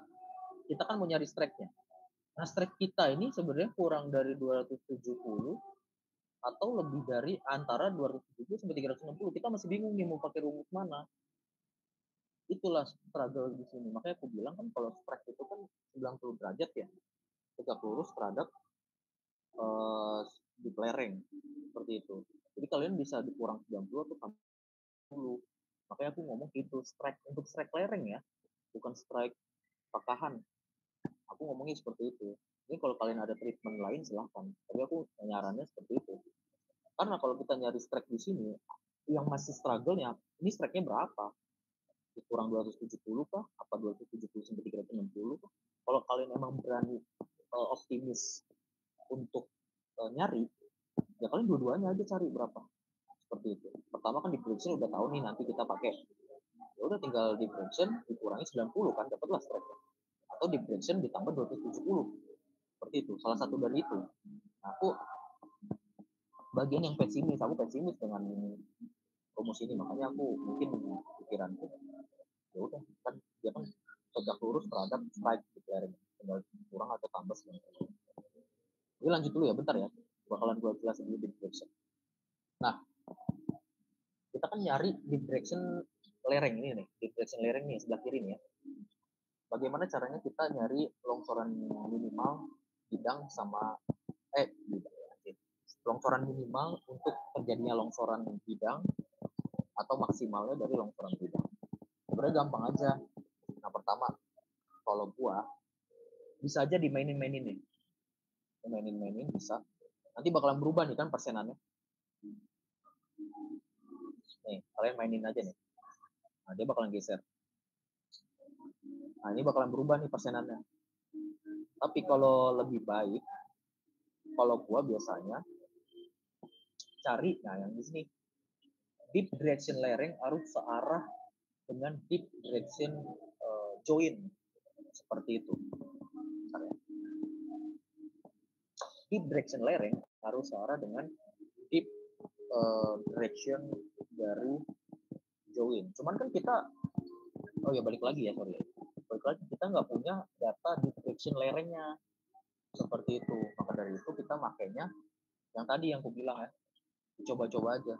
kita kan mau nyari strike-nya. Nah, strike kita ini sebenarnya kurang dari 270 atau lebih dari antara 270 sampai 360. Kita masih bingung nih mau pakai rumus mana. Itulah struggle di sini. Makanya aku bilang kan kalau strike itu kan 90 derajat ya. Tegak lurus terhadap di lereng seperti itu. Jadi kalian bisa dikurang 90 atau tambah 10. Makanya aku ngomong gitu, strike untuk strike lereng ya, bukan strike patahan. Aku ngomongnya seperti itu. Ini kalau kalian ada treatment lain silahkan. Tapi aku nyarannya seperti itu. Karena kalau kita nyari strike di sini, yang masih struggle-nya, ini strike-nya berapa? Kurang 270 kah? Apa 270 sampai 360 kah? Kalau kalian emang berani optimis untuk nyari, ya kalian dua-duanya aja cari berapa. Seperti itu. Pertama kan di prediction udah tahu nih nanti kita pakai. Ya udah tinggal di prediction dikurangi 90 kan dapatlah strike. Atau di prediction ditambah 270. Seperti itu. Salah satu dari itu. Nah, aku bagian yang pesimis, aku pesimis dengan rumus ini, makanya aku mungkin pikiranku ya udah kan dia kan tegak lurus terhadap strike declaring, tinggal kurang atau tambah sebenarnya. Jadi lanjut dulu ya, bentar ya, bakalan gue jelasin dulu di direction. Nah, kita kan nyari di direction lereng ini nih, di direction lereng nih sebelah kiri nih ya. Bagaimana caranya kita nyari longsoran minimal bidang sama longsoran minimal untuk terjadinya longsoran bidang atau maksimalnya dari longsoran bidang. Sebenarnya gampang aja. Nah, pertama, kalau gua bisa aja dimainin-mainin nih. Dimainin-mainin bisa. Nanti bakalan berubah nih kan persenannya. Nih, kalian mainin aja nih. Nah, dia bakalan geser. Nah, ini bakalan berubah nih persenannya. Tapi kalau lebih baik, kalau gua biasanya cari, nah yang di sini, deep direction lereng harus searah dengan deep direction join. Seperti itu. Deep direction lereng harus searah dengan deep direction dari join. Cuman kan kita, oh ya balik lagi ya, sorry. Balik lagi, kita nggak punya data deep direction lerengnya. Seperti itu. Maka dari itu kita makainya yang tadi yang aku bilang ya, coba-coba aja.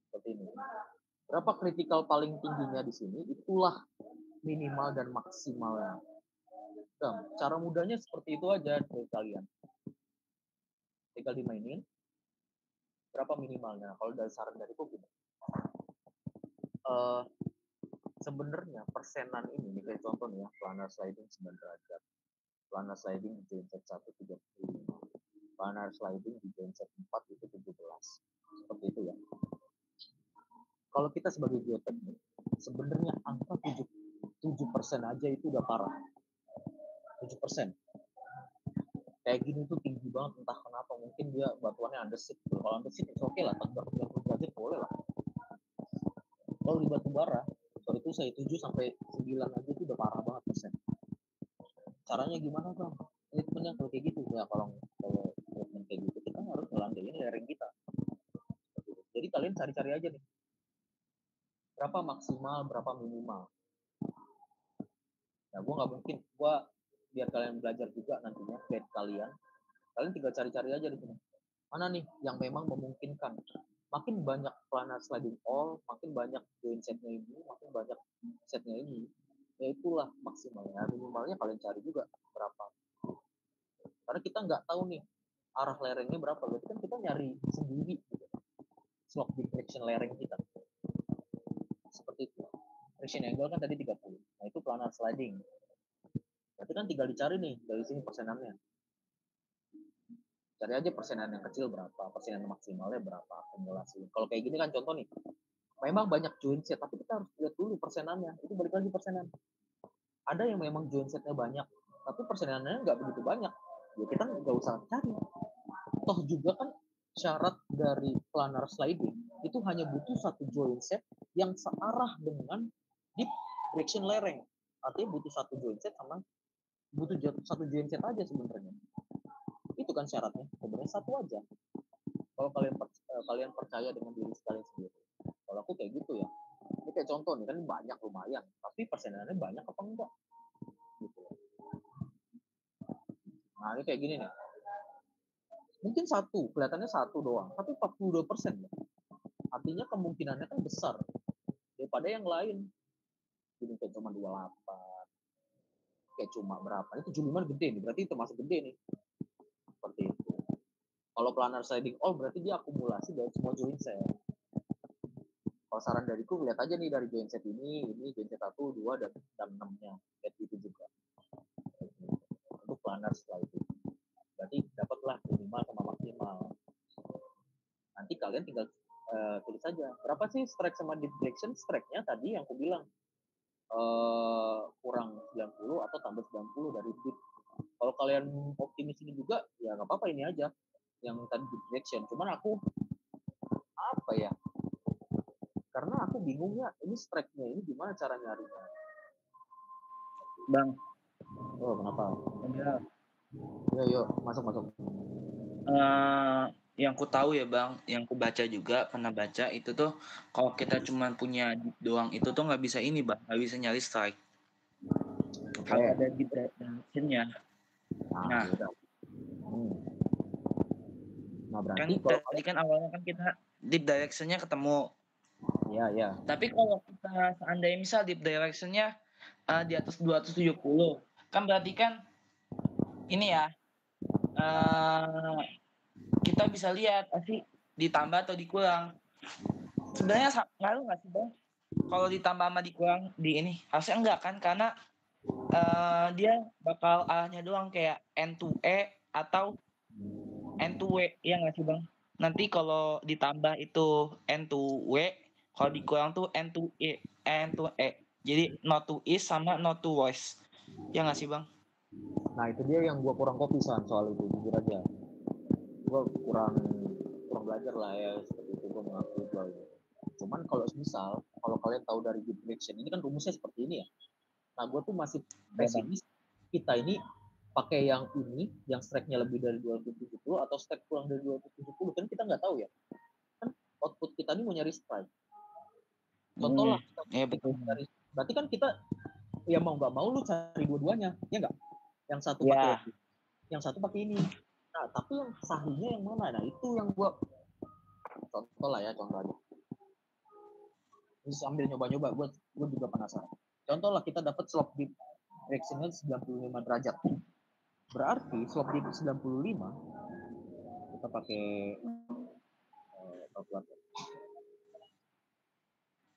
Seperti ini. Berapa kritikal paling tingginya di sini, itulah minimal dan maksimalnya. Dan cara mudahnya seperti itu aja dari kalian. Tinggal dimainin. Berapa minimalnya? Kalau dari saran dari aku gini. Sebenarnya persenan ini, kayak contoh nih ya, planar sliding 9 derajat. Planar sliding di genset 1 35. Planar sliding di genset 4 itu 17. Seperti itu ya. Kalau kita sebagai geoteknik, sebenarnya angka 7% aja itu udah parah. 7%. Kayak gini tuh tinggi banget, entah kenapa. Mungkin dia batuannya andesit. Kalau andesit itu oke lah, 90 derajat boleh lah. Kalau di batu bara, sorry itu saya 7 sampai 9 aja itu udah parah banget persen. Caranya gimana bang? Treatmentnya kalau kayak gitu ya, kalau treatment kayak gitu kita harus ngelandain lereng kita. Jadi kalian cari-cari aja nih, berapa maksimal, berapa minimal. Nah, gue nggak mungkin, biar kalian belajar juga nantinya, guide kalian tinggal cari-cari aja di sini. Mana nih yang memang memungkinkan. Makin banyak planar sliding all, makin banyak joint setnya ini, makin banyak setnya ini. Ya itulah maksimalnya. Minimalnya kalian cari juga berapa. Karena kita nggak tahu nih arah lerengnya berapa. Berarti kan kita nyari sendiri gitu. Slope deflection lereng kita. Seperti itu. Friction angle kan tadi 30. Nah itu planar sliding. Berarti kan tinggal dicari nih dari sini persenannya. Cari aja persenan yang kecil berapa, persenan maksimalnya berapa, akumulasi. Kalau kayak gini kan contoh nih, memang banyak joint set, tapi kita harus lihat dulu persenannya. Itu balik lagi persenan. Ada yang memang joint setnya banyak, tapi persenannya nggak begitu banyak. Ya kita nggak usah cari. Toh juga kan syarat dari planar sliding itu hanya butuh satu joint set yang searah dengan deep direction lereng. Artinya butuh satu joint set sama butuh satu joint set aja sebenarnya. Itu kan syaratnya. Sebenarnya satu aja. Kalau kalian percaya dengan diri kalian sendiri. Kalau aku kayak gitu ya. Ini kayak contoh nih kan banyak lumayan, tapi persenannya banyak apa enggak? Gitu. Nah ini kayak gini nih. Mungkin satu, kelihatannya satu doang, tapi 42%. Artinya kemungkinannya kan besar daripada yang lain. Jadi kayak cuma 28, kayak cuma berapa? Ini 75 gede nih, berarti itu masih gede nih. Seperti itu. Kalau planar sliding all berarti dia akumulasi dari semua joint set. Kalau saran dariku lihat aja nih dari joint set ini joint set 1, 2 dan 6-nya. Lihat itu juga. Untuk planar sliding. Berarti dapatlah minimal sama maksimal. Nanti kalian tinggal tulis saja berapa sih strike sama deflection. Strike-nya tadi yang aku bilang kurang 90 atau tambah 90 dari dip. Kalau kalian optimis ini juga ya nggak apa-apa, ini aja yang tadi deflection. Cuman aku apa ya, karena aku bingungnya ini strike-nya ini gimana cara nyarinya. Bang. Oh kenapa? Ya yuk masuk. Yang ku tahu ya bang, yang ku baca juga, pernah baca itu tuh kalau kita cuma punya deep doang itu tuh nggak bisa ini bang, nggak bisa nyari strike. Kalau ada deep direction-nya. Nah berarti kan tadi kan awalnya kan kita deep direction-nya ketemu. Iya. Tapi kalau kita seandainya misal deep direction-nya di atas 270, kan berarti kan ini ya kita bisa lihat sih ditambah atau dikurang. Sebenarnya ngaruh nggak sih bang? Kalau ditambah sama dikurang di ini harusnya enggak kan, karena dia bakal arahnya doang kayak N2E atau N2W, ya nggak sih bang? Nanti kalau ditambah itu N2W, kalau dikurang tuh N2E. Jadi not to east sama not to west, ya nggak sih bang? Nah itu dia yang gua kurang kopi soal itu, jujur aja. Gua kurang belajar lah ya, seperti itu gua mengakui gua. Cuman kalau misal kalau kalian tahu dari deep direction ini kan rumusnya seperti ini ya. Nah gua tuh masih pesimis kita ini pakai yang ini, yang strike-nya lebih dari 270 atau strike kurang dari 270, kan kita nggak tahu ya. Kan output kita ini mau nyari strike. Contoh lah, betul. Berarti kan kita ya mau nggak mau lu cari dua-duanya, ya nggak? Yang satu pakai ini, yang satu pakai ini. Nah, tapi yang sahihnya yang mana? Nah, itu yang gua contoh lah ya, contoh aja. Terus sambil nyoba-nyoba, gua juga penasaran. Contoh lah kita dapat slope deep direction-nya 95 derajat. Berarti slope deep 95 kita pakai kalkulator.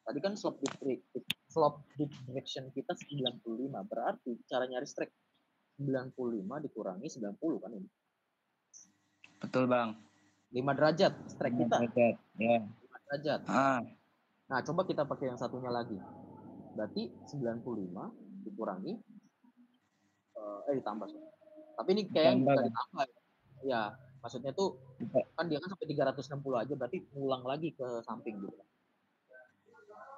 Tadi kan slope deep direction kita 95, berarti cara nyari strike 95 dikurangi 90 kan ini. Betul bang. 5 derajat strike kita. 5 derajat, ya. 5 derajat. Nah, coba kita pakai yang satunya lagi. Berarti 95 dikurangi ditambah. Tapi ini kayaknya Ditambah, nggak Bang. ditambah. Ya, maksudnya tuh kan dia kan sampai 360 aja, berarti ngulang lagi ke samping gitu.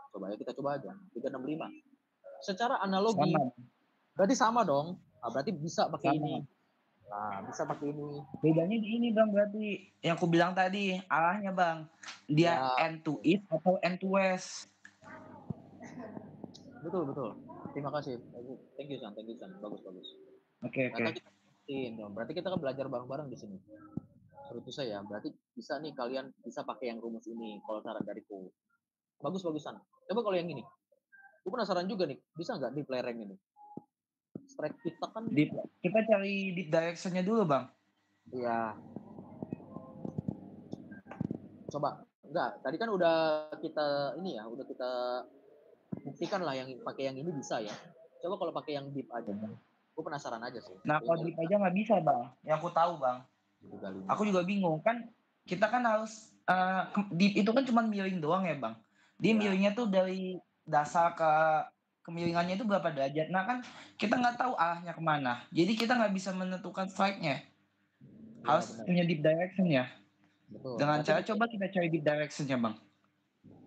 Coba ya kita coba aja. 365. Secara analogi Sama. berarti sama dong. Nah, berarti bisa pakai Sama. ini. Nah, bisa pakai ini. Bedanya di ini, Bang, berarti yang aku bilang tadi, arahnya, Bang. Dia Ya, end to east atau end to west. betul. Terima kasih. Thank you, San. Bagus. Oke. Ternyata kita dong. Berarti kita kan belajar bareng-bareng di sini. Menurut saya, berarti bisa nih kalian bisa pakai yang rumus ini kalau saran dariku. Bagus-bagusan. Coba kalau yang ini. Gue penasaran juga nih, bisa nggak di lereng ini? Strike kita kan Kita cari deep direction-nya dulu, Bang. ya. Coba. Enggak, tadi kan udah kita ini ya, udah kita buktikan lah yang pakai yang ini bisa ya. Coba kalau pakai yang deep aja. Gue penasaran aja sih. Nah, kalau deep aja nggak bisa, Bang. Yang aku tahu, Bang. Aku juga bingung. Kan kita kan harus deep itu kan cuma miring doang ya, Bang. Dia miringnya tuh dari dasar ke kemiringannya itu berapa derajat. Nah, kan kita nggak tahu arahnya kemana. Jadi kita nggak bisa menentukan strike-nya. Harus punya deep direction ya. Betul. Dengan Berarti cara coba kita cari deep direction-nya, Bang.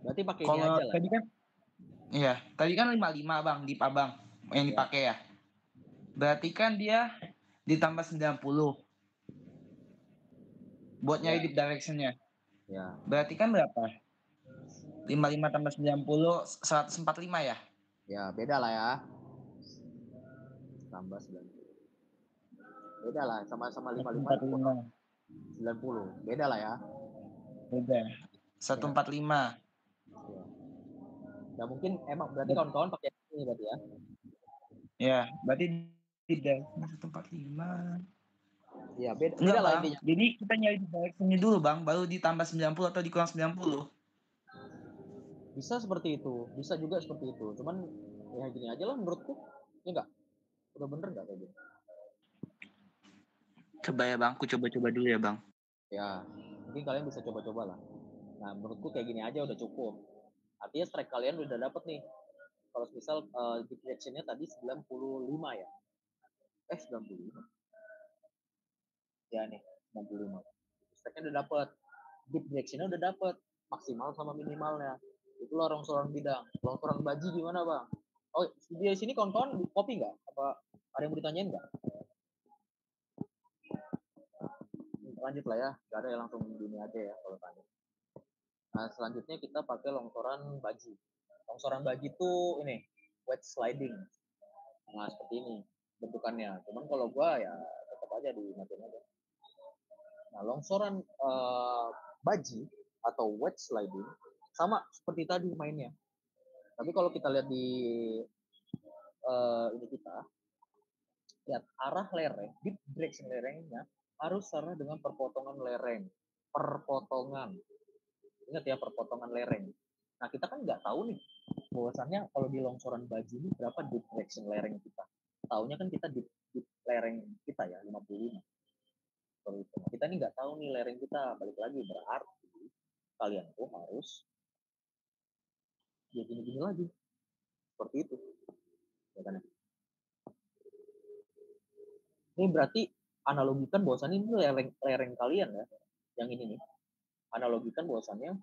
Berarti pakai ini Kalau aja lah. tadi kan iya, tadi kan 55, Bang, deep Abang yang dipakai ya. Berarti kan dia ditambah 90 buat nyari deep direction-nya. Ya. Berarti kan berapa? 55 tambah 90, 145 ya? Ya, beda lah ya. Tambah 90. Beda lah, sama-sama 55 90. Beda lah ya. Beda. 145. Ya. Nah, mungkin emang berarti kawan-kawan pakai ini berarti ya. Ya, berarti tidak 145. Iya, beda Enggak, lah Bang. intinya. Jadi kita nyari direction-nya dulu, Bang, baru ditambah 90 atau dikurang 90. Bisa seperti itu, bisa juga seperti itu. Cuman ya gini aja lah menurutku. Ya enggak? Udah bener enggak kayak gitu? Coba ya, Bang. Aku coba-coba dulu ya, Bang. Ya, mungkin kalian bisa coba-coba lah. Nah, menurutku kayak gini aja udah cukup. Artinya strike kalian udah dapet nih. Kalau misal deep direction-nya tadi 95 ya. 95. Ya nih, 95. Strike-nya udah dapet. Deep direction-nya udah dapet. Maksimal sama minimalnya. Itu longsoran bidang. Longsoran baji gimana, Bang? Oh, di sini kawan-kawan kopi nggak? Apa ada yang mau ditanyain nggak? Lanjut lah ya, nggak ada yang langsung gini aja ya kalau tanya. Nah, selanjutnya kita pakai longsoran baji. Longsoran baji itu ini, wet sliding. Nah, seperti ini bentukannya. Cuman kalau gua ya tetap aja dimatiin aja. Nah, longsoran baji atau wet sliding sama seperti tadi mainnya. Tapi kalau kita lihat di ini kita lihat arah lereng, deep direction lerengnya harus sama dengan perpotongan lereng. Perpotongan. Ingat ya, perpotongan lereng. Nah, kita kan nggak tahu nih bahwasannya kalau di longsoran baji ini berapa deep direction lereng kita. Taunya kan kita deep lereng kita ya 55. Nah, kita ini nggak tahu nih lereng kita, balik lagi berarti kalian tuh harus ya gini-gini lagi. Seperti itu. Ya kan? Ini berarti analogikan bahwasannya ini lereng kalian ya. Yang ini nih. Analogikan bahwasannya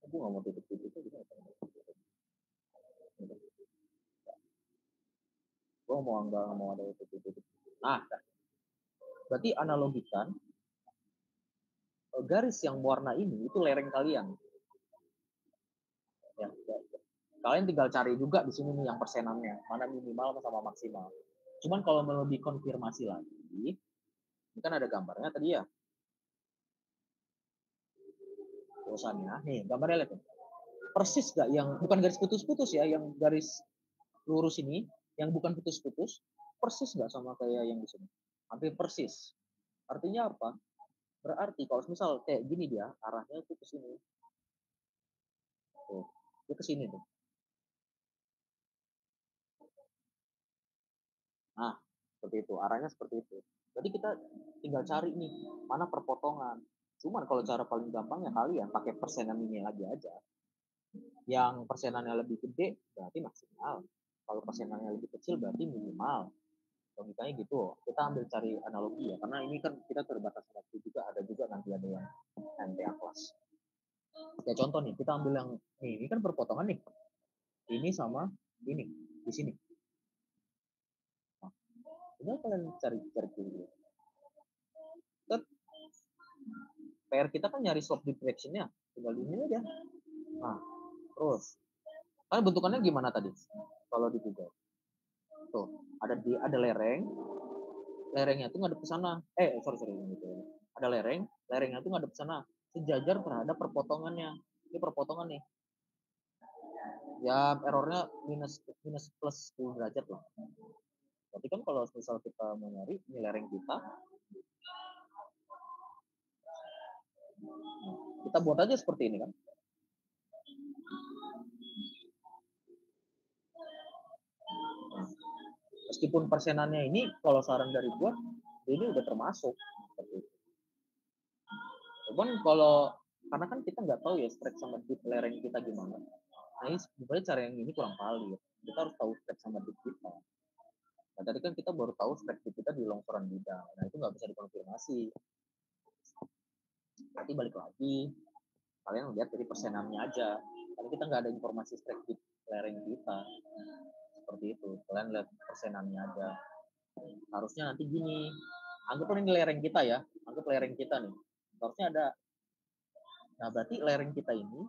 aku nggak mau tutup-tutup itu. Gue nggak mau ada tutup-tutup. Nah, berarti analogikan garis yang warna ini itu lereng kalian. Ya. Kalian tinggal cari juga di sini nih yang persenannya, mana minimal sama maksimal. Cuman kalau mau lebih konfirmasi lagi, ini kan ada gambarnya tadi ya. Bosannya, nih gambarnya lihat. Persis gak yang bukan garis putus-putus ya, yang garis lurus ini, yang bukan putus-putus, persis gak sama kayak yang di sini? Hampir persis. Artinya apa? Berarti kalau misal kayak gini dia, arahnya itu ke sini. Tuh, dia ke sini tuh. Nah, seperti itu. Arahnya seperti itu. Jadi kita tinggal cari nih, mana perpotongan. Cuman kalau cara paling gampangnya kalian pakai persenan ini lagi aja. Yang persenannya lebih gede berarti maksimal. Kalau persenannya lebih kecil berarti minimal. Logikanya gitu. Kita ambil cari analogi ya, karena ini kan kita terbatas waktu juga, ada juga nanti ada yang MTA kelas. Ya contoh nih, kita ambil yang ini kan perpotongan nih. Ini sama ini di sini. Nah, tinggal kalian cari dulu. PR kita kan nyari slope direction-nya, tinggal ini aja. Nah, terus kan bentukannya gimana tadi? Kalau di Google. Tuh, ada lerengnya tuh ngadep ke sana. Sorry gitu. Ada lerengnya tuh ngadep ke sana, sejajar terhadap perpotongannya. Ini perpotongan nih. Ya errornya minus plus 10 derajat lah. Berarti kan kalau misal kita mau nyari ini lereng kita buat aja seperti ini kan. Meskipun persenannya ini kalau saran dari gua ini udah termasuk seperti itu. Cuman kalau karena kan kita nggak tahu ya strike sama dip lereng kita gimana. Nah ini sebenarnya cara yang ini kurang valid. Kita harus tahu strike sama dip kita. Nah tadi kan kita baru tahu strike dip kita di longsoran bidang. Nah itu nggak bisa dikonfirmasi. Nanti balik lagi, kalian lihat dari persenannya aja. Karena kita nggak ada informasi strike dip lereng kita. Seperti itu. Kalian lihat persenannya aja. Harusnya nanti gini. Anggap ini lereng kita ya. Anggap lereng kita nih. Harusnya ada. Nah berarti lereng kita ini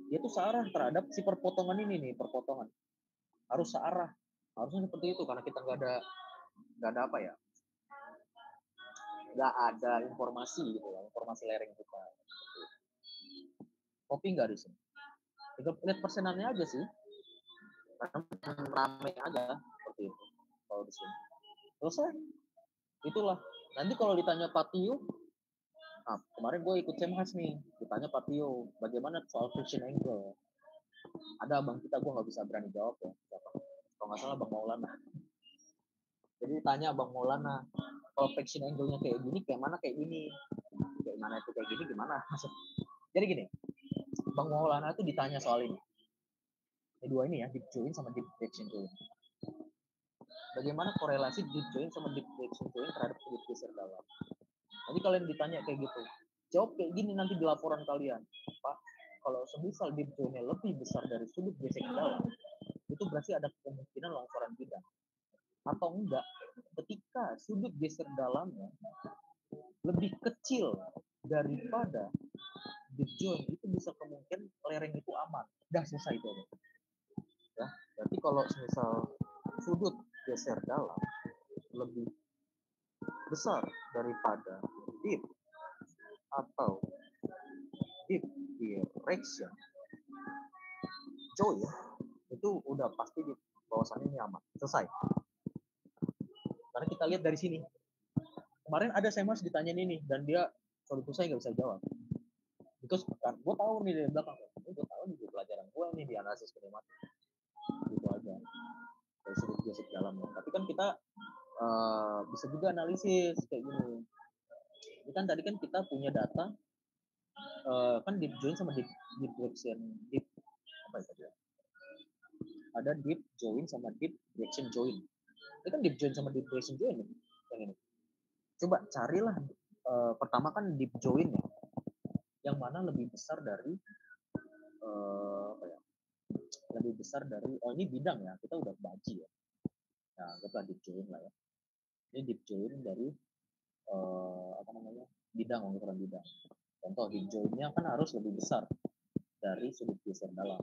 dia tuh searah terhadap si perpotongan ini nih, perpotongan. Harus searah. Harusnya seperti itu karena kita nggak ada apa ya? Nggak ada informasi gitu ya, informasi lereng kita. Kopi nggak di sini. Lihat persenannya aja sih. Karena rame aja seperti itu. Kalau di sini. Selesai. Itulah. Nanti kalau ditanya Patio, nah, kemarin gue ikut CMHAS nih, ditanya Patio, bagaimana soal friction angle? Ada abang kita, gue nggak bisa berani jawab ya. Kalau nggak salah Bang Maulana. Jadi tanya Bang Maulana, kalau friction angle-nya kayak gini, kayak mana kayak gini? Kayak mana itu kayak gini, gimana? Jadi gini, Bang Maulana itu ditanya soal ini. Ini dua ini ya, deep joint sama deep friction joint. Bagaimana korelasi deep joint sama deep friction joint terhadap sudut geser dalam? Nanti kalian ditanya kayak gitu, jawab kayak gini nanti di laporan kalian. Pak, kalau semisal deep joint-nya lebih besar dari sudut geser dalam, itu berarti ada kemungkinan longsoran bidang. Atau enggak, ketika sudut geser dalamnya lebih kecil daripada deep joint, itu bisa kemungkinan lereng itu aman. Udah selesai itu. Ya, berarti kalau semisal sudut geser dalam lebih besar daripada deep atau deep direction joint, itu udah pasti di bahwasannya ini aman. Selesai. Karena kita lihat dari sini. Kemarin ada saya mas ditanya ini dan dia soal itu saya nggak bisa jawab. Because kan gue tahu nih dari belakang, gue tahu nih di pelajaran gue nih di analisis kinematik. Gitu aja. Dari sudut geser dalamnya. Tapi kan kita bisa juga analisis kayak gini. Ini kan tadi kan kita punya data kan deep joint sama deep direction deep apa itu tadi? Ada deep joint sama deep direction joint. Ini kan deep joint sama deep direction joint yang ini. Coba carilah pertama kan deep joint ya. Yang mana lebih besar dari apa ya? Lebih besar dari ini bidang ya. Kita udah baji ya. Nah, kita deep joint lah ya. Ini deep joint dari apa namanya? Bidang, ukuran bidang. Contoh deep joint-nya kan harus lebih besar dari sudut geser dalam.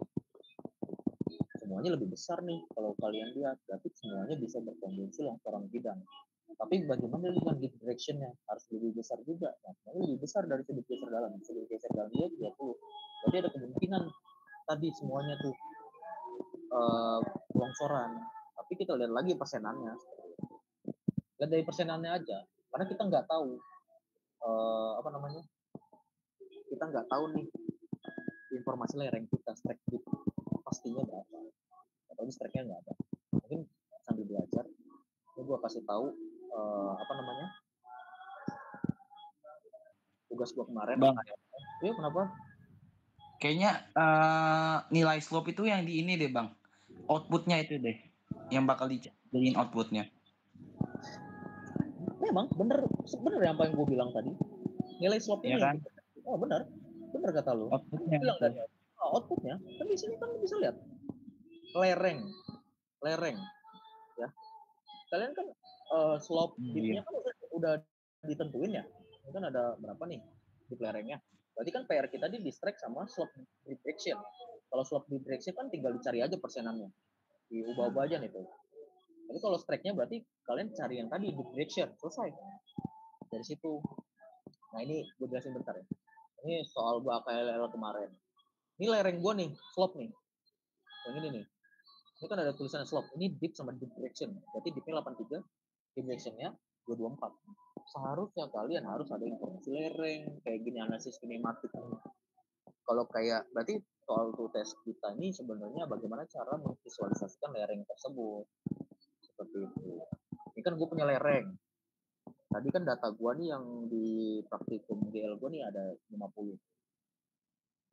Semuanya lebih besar nih kalau kalian lihat, berarti semuanya bisa berkonvensi longsoran bidang. Tapi bagaimana dengan deep direction-nya? Harus lebih besar juga. Nah, semuanya lebih besar dari sudut geser dalam. Sudut geser dalam dia 30. Berarti ada kemungkinan tadi semuanya tuh longsoran. Tapi kita lihat lagi persenannya. Lihat dari persenannya aja. Karena kita nggak tahu apa namanya? Kita nggak tahu nih informasi lereng kita strike deep pastinya berapa. Atau strike-nya nggak ada. Mungkin sambil belajar, ini gue kasih tahu apa namanya tugas gua kemarin. Bang, Iya, kenapa? kayaknya nilai slope itu yang di ini deh bang, outputnya itu deh, yang bakal dijadiin outputnya. Memang bener ya apa yang gue bilang tadi. Nilai slope Iya ini kan? oh benar kata lu. Outputnya Bilang itu. tadi outputnya kan di sini kan bisa lihat lereng ya. Kalian kan slope dipnya kan udah ditentuin ya. Ini kan ada berapa nih di lerengnya. Berarti kan PR kita di distract sama slope direction. Kalau slope direction kan tinggal dicari aja persenannya, diubah-ubah aja nih tuh. Tapi kalau strike-nya berarti kalian cari yang tadi direction, selesai dari situ. Nah ini gue jelasin bentar ya. Ini soal gua AKLL kemarin. Ini lereng gua nih, slope nih. Yang ini nih. Ini kan ada tulisan slope. Ini dip sama dip direction. Berarti dipnya 83, dip directionnya 224. Seharusnya kalian harus ada informasi lereng, kayak gini analisis kinematik. Kalau kayak berarti soal tuh tes kita ini sebenarnya bagaimana cara memvisualisasikan lereng tersebut. Seperti itu. Ini kan gue punya lereng. Tadi kan data gue nih yang di praktikum GL gue nih ada 50.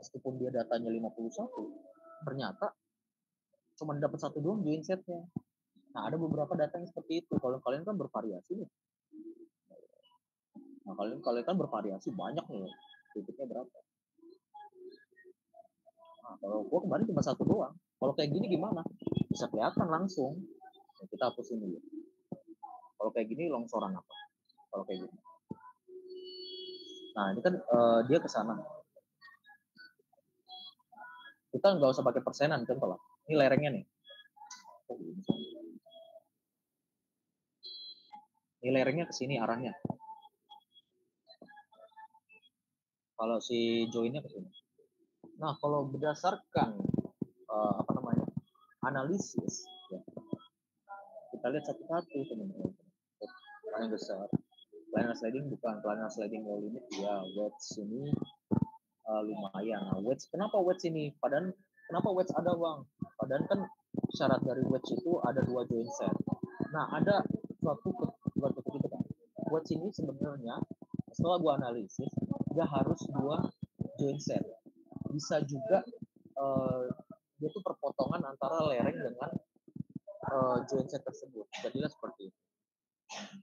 Meskipun dia datanya 51, ternyata cuma dapat satu doang join setnya. Nah, ada beberapa data yang seperti itu. Kalau kalian kan bervariasi nih. Nah, kalian kan bervariasi banyak nih. Titiknya berapa? Nah, kalau gue kemarin cuma satu doang. Kalau kayak gini gimana? Bisa kelihatan langsung. Nah, kita hapusin dulu. Kalau kayak gini longsoran apa? Kalau kayak gini. Nah, ini kan dia ke sana. Kita nggak usah pakai persenan kan kalau ini lerengnya nih. Ini lerengnya ke sini arahnya. Kalau si joinnya ke sini. Nah, kalau berdasarkan analisis, ya, kita lihat satu-satu teman-teman. Paling besar. Planar sliding bukan planar sliding wall limit ya, wedge ini lumayan. Nah, wedge kenapa wedge ini? Padahal kenapa wedge ada bang? Padahal kan syarat dari wedge itu ada 2 joint set. Nah, ada suatu ketika wedge ini sebenarnya setelah gua analisis dia harus 2 joint set. Bisa juga dia tuh perpotongan antara lereng dengan joint set tersebut. Jadilah seperti itu.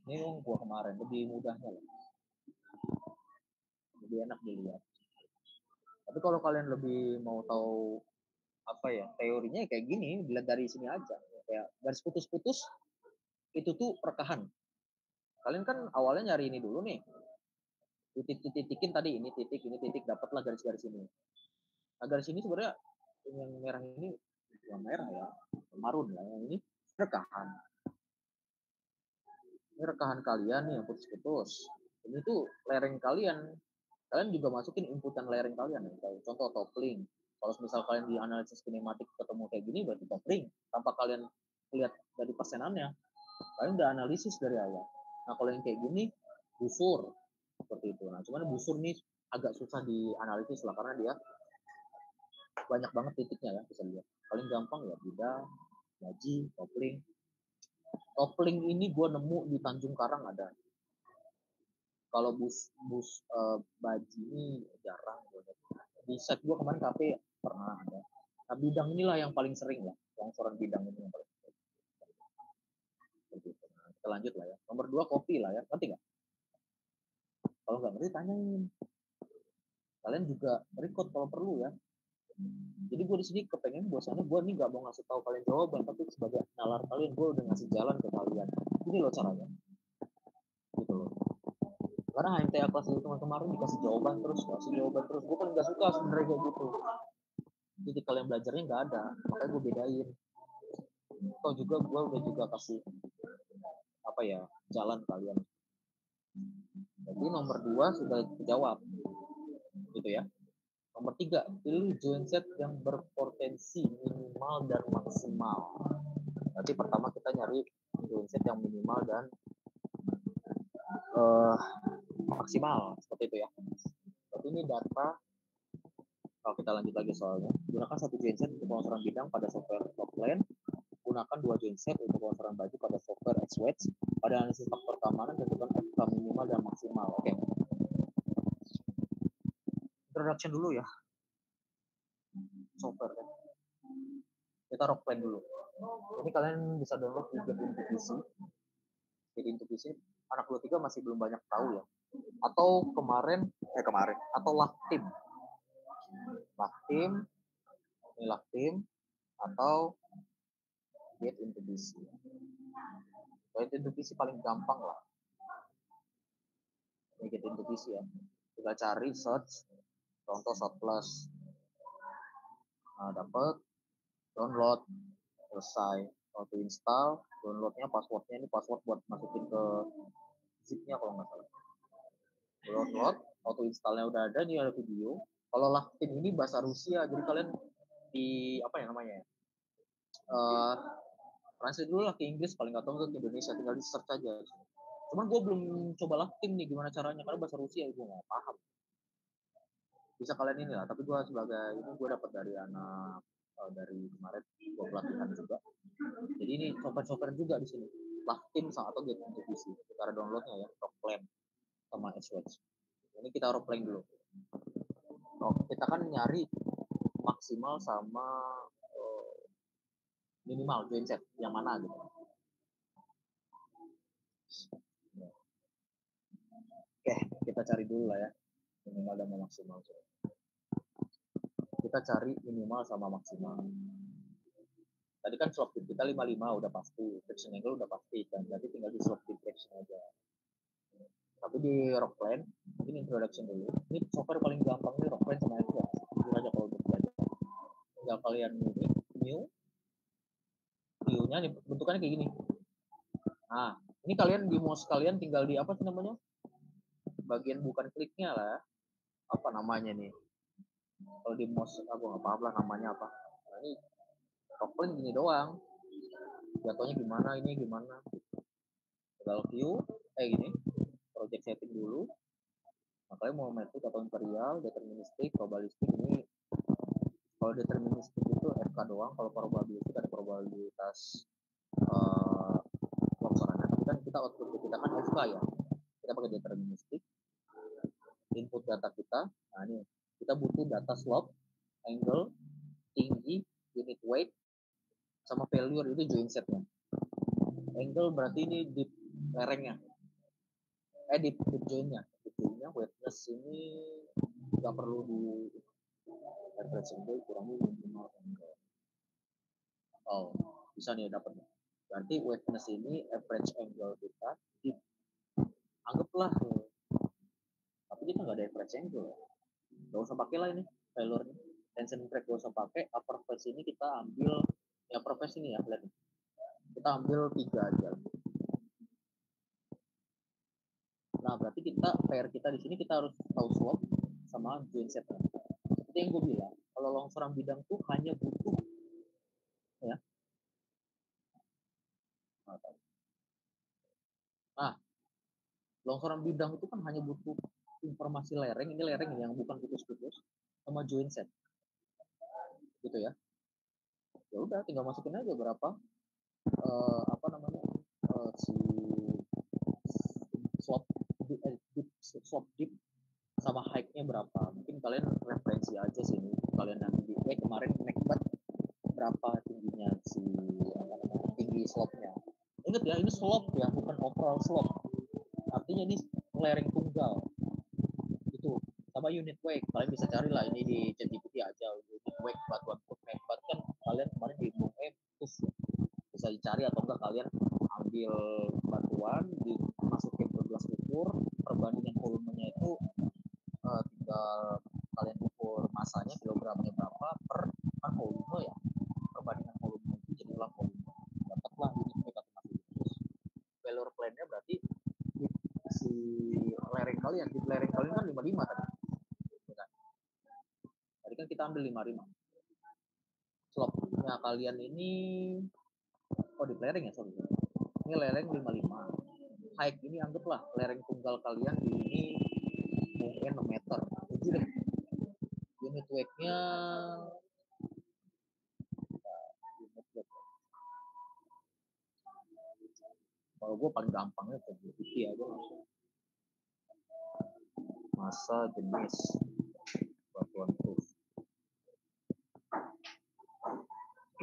Ini yang gua kemarin lebih mudahnya lah. Lebih enak dilihat. Tapi kalau kalian lebih mau tahu apa ya teorinya kayak gini, dilihat dari sini aja. Kayak garis putus-putus itu tuh perekahan. Kalian kan awalnya nyari ini dulu nih. Titik-titikin tadi ini titik, dapatlah garis-garis ini. Nah, garis ini sebenarnya yang merah ini bukan merah ya, marun lah. Yang ini rekahan. Ini rekahan kalian nih yang putus-putus. Ini tuh lereng kalian. Kalian juga masukin inputan lereng kalian. Kayak contoh toppling. Kalau misal kalian di analisis kinematik ketemu kayak gini, berarti toppling. Tanpa kalian lihat dari persenannya, kalian udah analisis dari awal. Nah, kalau yang kayak gini, busur. Seperti itu. Nah, cuman busur nih agak susah dianalisis lah, karena dia banyak banget titiknya ya, bisa lihat. Paling gampang ya bidang, gaji, toppling. Toppling ini gue nemu di Tanjung Karang ada. Kalau baji ini jarang. Di set gue kemarin kafe pernah ada. Nah, bidang inilah yang paling sering lah. Longsoran bidang ini yang paling sering. Nah, kita lanjut lah ya. Nomor 2 kopi lah ya. Ngerti nggak? Kalau nggak ngerti tanyain. Kalian juga record kalau perlu ya. Jadi gue di sini kepengen bahwasannya gue nih nggak mau ngasih tahu kalian jawaban, tapi sebagai nalar kalian gue udah ngasih jalan ke kalian. Ini loh caranya. Gitu loh. Karena HMTA kelas itu kemarin dikasih jawaban terus. Gue kan nggak suka sebenarnya kayak gitu. Jadi kalian belajarnya nggak ada, makanya gue bedain. Atau juga gue udah juga kasih apa ya jalan kalian. Jadi nomor 2 sudah dijawab, gitu ya. Nomor 3, pilih joint set yang berpotensi minimal dan maksimal. Berarti pertama kita nyari joint set yang minimal dan maksimal, seperti itu ya. Berarti ini data. Kalau kita lanjut lagi soalnya, gunakan 1 joint set untuk pemasaran bidang pada software offline. Gunakan 2 joint set untuk pemasaran baju pada software XWedge. Pada analisis faktor keamanan tentukan FK minimal dan maksimal. Oke. introduction dulu ya, software kan. Kita Rockland dulu. Ini kalian bisa download di Get Into PC. Get Into PC, anak 23 masih belum banyak tahu ya. Atau atau Lactim. Ini Lactim, atau Get Into PC. Get Into PC paling gampang lah. Ini Get Into PC ya. Kita cari search, contoh Shot Plus. Nah, dapat, download, selesai. Auto install, downloadnya passwordnya ini password buat masukin ke zipnya kalau nggak salah. Download, auto installnya udah ada, nih ada video. Kalau Lactim ini bahasa Rusia, jadi kalian di apa ya namanya? Translate dulu lah ke Inggris, paling nggak tahu ke Indonesia, tinggal di search aja. Cuman gue belum coba Lactim nih gimana caranya, karena bahasa Rusia gue nggak paham. Bisa kalian ini lah, tapi gue sebagai ini gue dapat dari anak dari kemarin gue pelatihan juga. Jadi ini software juga di sini. Lactim atau Get Into PC. Cara downloadnya ya, Rockland sama Switch. Ini kita Rockland dulu. Kita kan nyari maksimal sama minimal join set yang mana gitu. Oke, kita cari dulu lah ya minimal dan maksimal. Kita cari minimal sama maksimal. Tadi kan slop dip kita 55 udah pasti, friction angle udah pasti kan, berarti tinggal di slop dip friction aja. Tapi di Rockland, ini introduction dulu. Ini software paling gampang nih Rockland sama itu ya. Jujur aja kalau untuk belajar. Tinggal kalian ini new-nya nih bentukannya kayak gini. Nah, ini kalian di mouse kalian tinggal di apa sih namanya? Bagian bukan kliknya lah. Apa namanya nih? Kalau di mouse aku nggak paham lah namanya apa. Nah, ini Rockland gini doang. Jatuhnya gimana, ini gimana. Tinggal view, gini. Project setting dulu. Makanya mau metrik atau imperial, deterministik, probabilistik ini. Kalau deterministik itu FK doang. Kalau probabilistik ada probabilitas longsorannya. Tapi kan kita output kita kan FK ya. Kita pakai deterministik. Input data kita. Nah ini kita butuh data slope, angle, tinggi, unit weight, sama failure itu join setnya. Angle berarti ini deep lerengnya, deep joinnya, weightness ini nggak perlu di average angle kurangi minimal angle. Oh bisa nih dapat. Berarti weightness ini average angle kita deep. Anggaplah, tapi kita nggak ada average angle. Nggak usah pakai lah ini failure nya. Tension crack gak usah pakai. Upper face ini kita ambil ya, upper face ini ya, lihat. Kita ambil 3 aja. Nah, berarti PR kita di sini kita harus tahu slope sama join set. Seperti yang gue bilang, kalau longsoran bidang tuh hanya butuh ya. Nah, longsoran bidang itu kan hanya butuh informasi lereng, ini lereng yang bukan putus-putus, sama join set. Gitu ya. Ya udah, tinggal masukin aja berapa si slope deep sama height-nya berapa. Mungkin kalian referensi aja sih ini. Kalian nanti kemarin Macbeth berapa tingginya tinggi slope-nya. Ingat ya, ini slope ya, bukan overall slope. Artinya ini lereng tunggal. Itu sama unit weight. Kalian bisa cari lah ini di ChatGPT aja. Unit weight batuan Macbeth kan kalian kemarin di terus bisa dicari, atau enggak kalian ambil batuan dimasukin ke gelas ukur, perbandingan volumenya itu tinggal kalian ukur masanya kilogramnya berapa per volume ya, perbandingan volume itu jadilah volume, dapatlah unit weight atau masih terus. Failure plan-nya berarti si lereng kalian kan 55 tadi. Tadi kan kita ambil 55. Slope-nya kalian ini di lereng ya, sorry. Ini lereng 55. Height ini anggaplah lereng tunggal kalian ini mungkin 6 meter. Itu deh. Unit weight-nya kalau gue paling gampangnya ChatGPT aja langsung. Massa jenis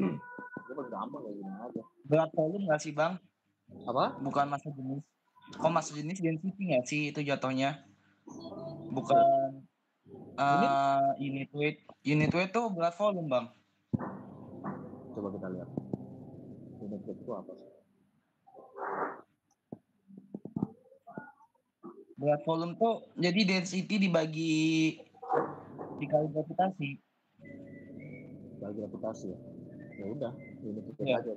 Itu paling gampang kayak gini aja. Berat volume nggak sih bang? Apa? Bukan massa jenis. Kok massa jenis density nggak sih itu jatuhnya? Bukan unit weight. Unit weight tuh berat volume bang. Coba kita lihat. Unit weight itu apa sih? Berat volume tuh jadi density dikali gravitasi. Bagi gravitasi ya. Ya udah, unit weight Iya. aja.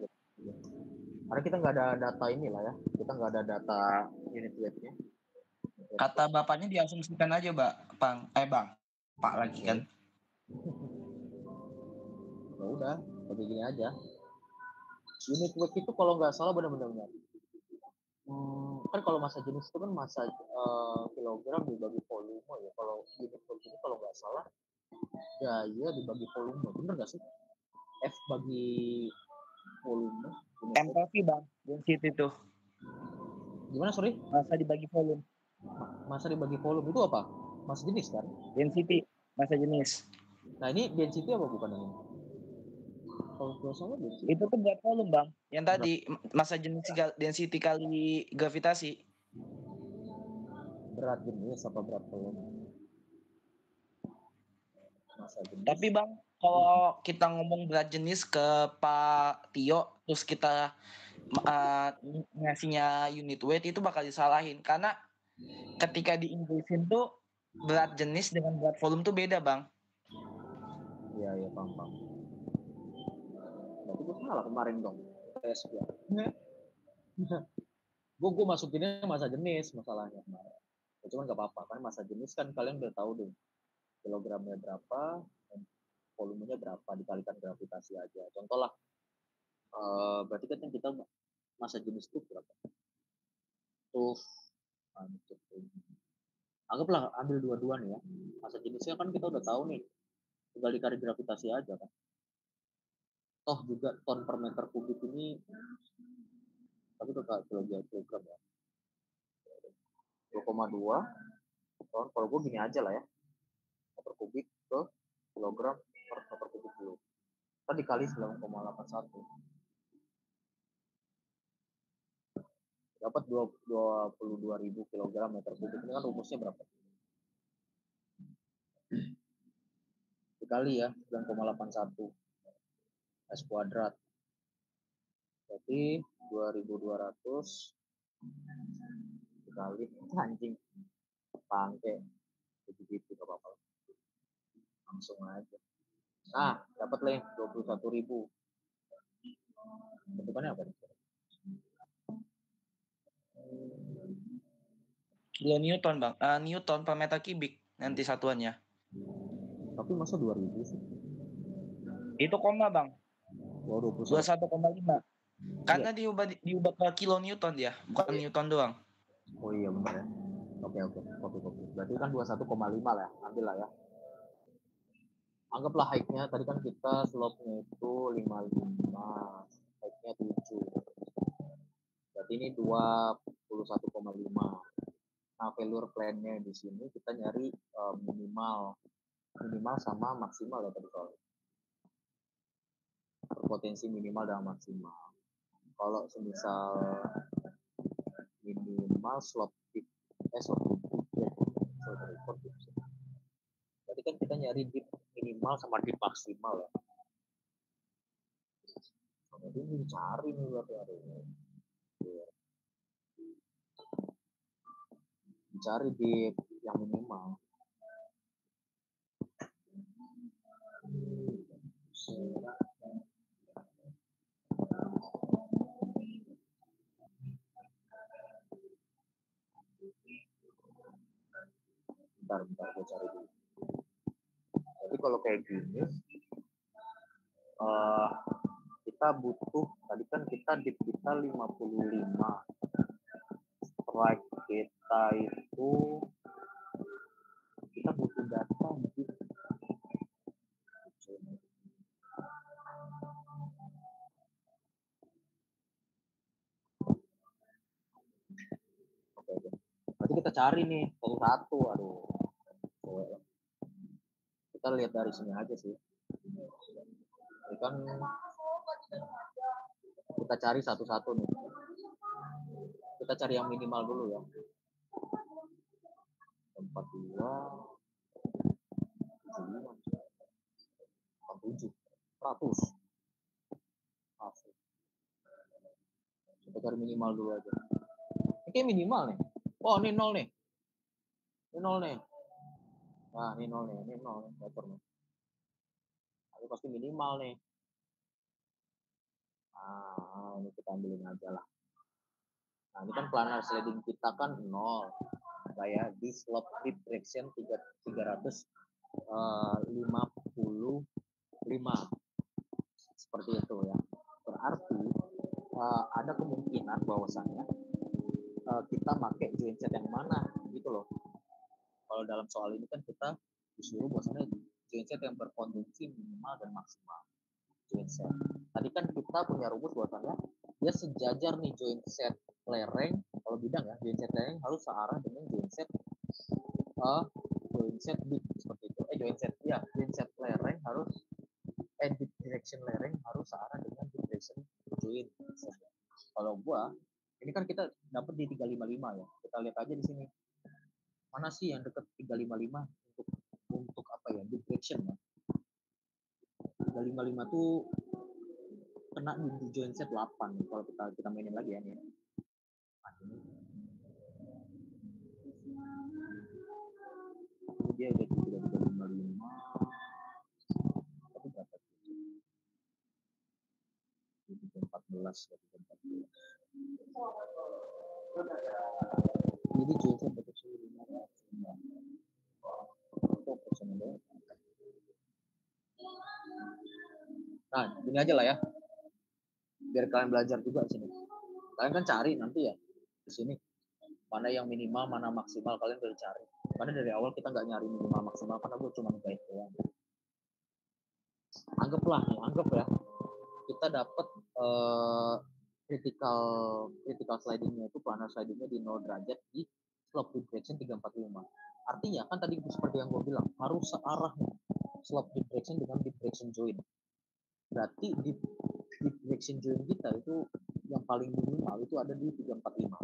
Karena kita nggak ada data inilah ya. Kita nggak ada data unit weight-nya. Kata bapaknya diasumsikan aja, Bang. Pak lagi kan. Ya udah, kayak gini aja. Unit weight itu kalau nggak salah benar-benar. Kan kalau massa jenis itu kan massa kilogram dibagi volume ya. Kalau unit weight itu kalau nggak salah daya dibagi volume, bener nggak sih? F bagi volume. MPV bang, density itu. Gimana sorry? Massa dibagi volume. Massa dibagi volume itu apa? Massa jenis kan? Density, massa jenis. Nah ini density apa bukan ini? Kalau nggak salah density. Itu tuh berat volume bang. Yang tadi massa jenis density kali gravitasi. Berat jenis apa berat volume? Massa jenis. Tapi bang, kalau kita ngomong berat jenis ke Pak Tio, terus kita ngasihnya unit weight itu bakal disalahin karena ketika di Inggrisin tuh berat jenis dengan berat volume tuh beda bang. Iya paham. Berarti gue salah kemarin dong tes gue. gue masukinnya massa jenis masalahnya kemarin. Cuman nggak apa-apa kan massa jenis kan kalian udah tahu deh kilogramnya berapa, volumenya berapa dikalikan gravitasi aja. Contoh lah, berarti kan kita massa jenis itu berapa? Tuh, anggaplah ambil dua-dua nih ya. Massa jenisnya kan kita udah tahu nih, tinggal dikali gravitasi aja kan. Toh juga ton per meter kubik ini, tapi itu kilogram ya. 2,2 ton, kalau gue gini aja lah ya. Meter kubik ke kilogram per meter kubik dulu. Kita dikali 9,81. Dapat 22.000 kg meter kubik. Ini kan rumusnya berapa? Dikali ya 9,81 S kuadrat. Berarti 2.200 dikali anjing bangke begitu gak apa-apa. Langsung aja. Nah, dapat lah 21.000. Bentukannya apa nih? Kilonewton bang, Newton per meter kubik nanti satuannya. Tapi masa 2.000 sih? Itu koma bang. 21,5. Karena diubah ke kilonewton dia, bukan newton doang. Oh iya benar ya. Oke. Berarti kan 21,5 lah, ambil lah ya. Anggaplah height-nya tadi kan kita slope-nya itu 55, height-nya 7. Berarti ini 21,5. Nah, failure plan-nya di sini kita nyari minimal sama maksimal ya tadi soalnya. Berpotensi minimal dan maksimal. Kalau semisal minimal slope dip, berarti kan kita nyari dip minimal sama dip maksimal ya. Jadi ini cari nih berarti hari ini. Cari dip yang minimal. Bentar gue cari dulu. Jadi kalau kayak gini kita butuh, tadi kan kita dip kita 55, strike kita itu kita butuh data mungkin berarti kita cari nih satu-satu. Aduh, kita lihat dari sini aja sih. Ini kan Kita cari satu-satu nih. Kita cari yang minimal dulu ya. 42, 75, 47, 100. Masuk. Kita cari minimal dulu aja. Ini kayak minimal nih. Oh, ini 0 nih. Ini 0 nih. Nah, ini 0 nih. Ini 0 nih. Bocor nih. Ini pasti minimal nih. Nah, ini kita ambilin aja lah. Nah, ini kan planar sliding kita kan 0. Kayak di slope deep direction 355. Seperti itu ya. Berarti ada kemungkinan bahwasannya kita pakai joint set yang mana gitu loh. Kalau dalam soal ini kan kita disuruh bahwasannya joint set yang berpotensi minimal dan maksimal. Joint set. Tadi kan kita punya rumus bahwasannya dia sejajar nih joint set lereng. Kalau bidang ya, joint set lereng harus searah dengan joint set deep seperti itu. Joint set lereng harus deep direction lereng harus searah dengan deep direction joint. Kalau gua ini kan kita dapat di 355 ya. Kita lihat aja di sini. Mana sih yang dekat 355 untuk apa ya? Deep direction ya. 355 tuh kena di joint set 8 kalau kita mainin lagi ya nih. Ini dia udah 355. Tapi berapa? 14. Jadi joint set betul Nah, gini aja lah ya. Biar kalian belajar juga di sini. Kalian kan cari nanti ya di sini mana yang minimal, mana maksimal, kalian udah cari. Karena dari awal kita nggak nyari minimal maksimal karena gue cuma guide doang. Anggap ya, kita dapat critical slidingnya itu planar slidingnya di 0 derajat di slope deep direction 345. Artinya kan tadi seperti yang gue bilang harus searah slope deep direction dengan deep direction joint. Berarti deep direction joint kita itu yang paling minimal itu ada di 345.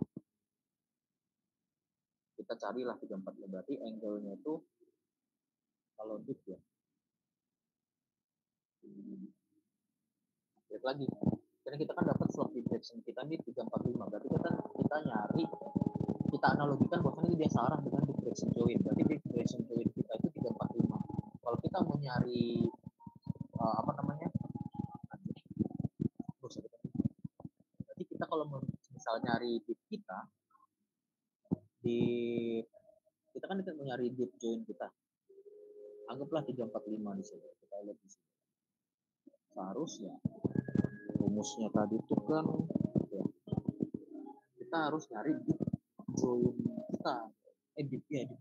Kita carilah 345, berarti angle-nya itu kalau deep ya. Lihat lagi. Karena kita kan dapat slope deep direction kita ini 345. Berarti kita nyari, kita analogikan bahwasanya dia searah dengan deep direction joint. Berarti deep direction joint kita itu 345. Kalau kita mau nyari berarti kita kalau misal nyari deep kita kan mau nyari deep joint kita. Anggaplah 345 di sini. Kita lihat di sini. Seharusnya rumusnya tadi itu kan ya, kita harus nyari deep joint kita. Deep joint.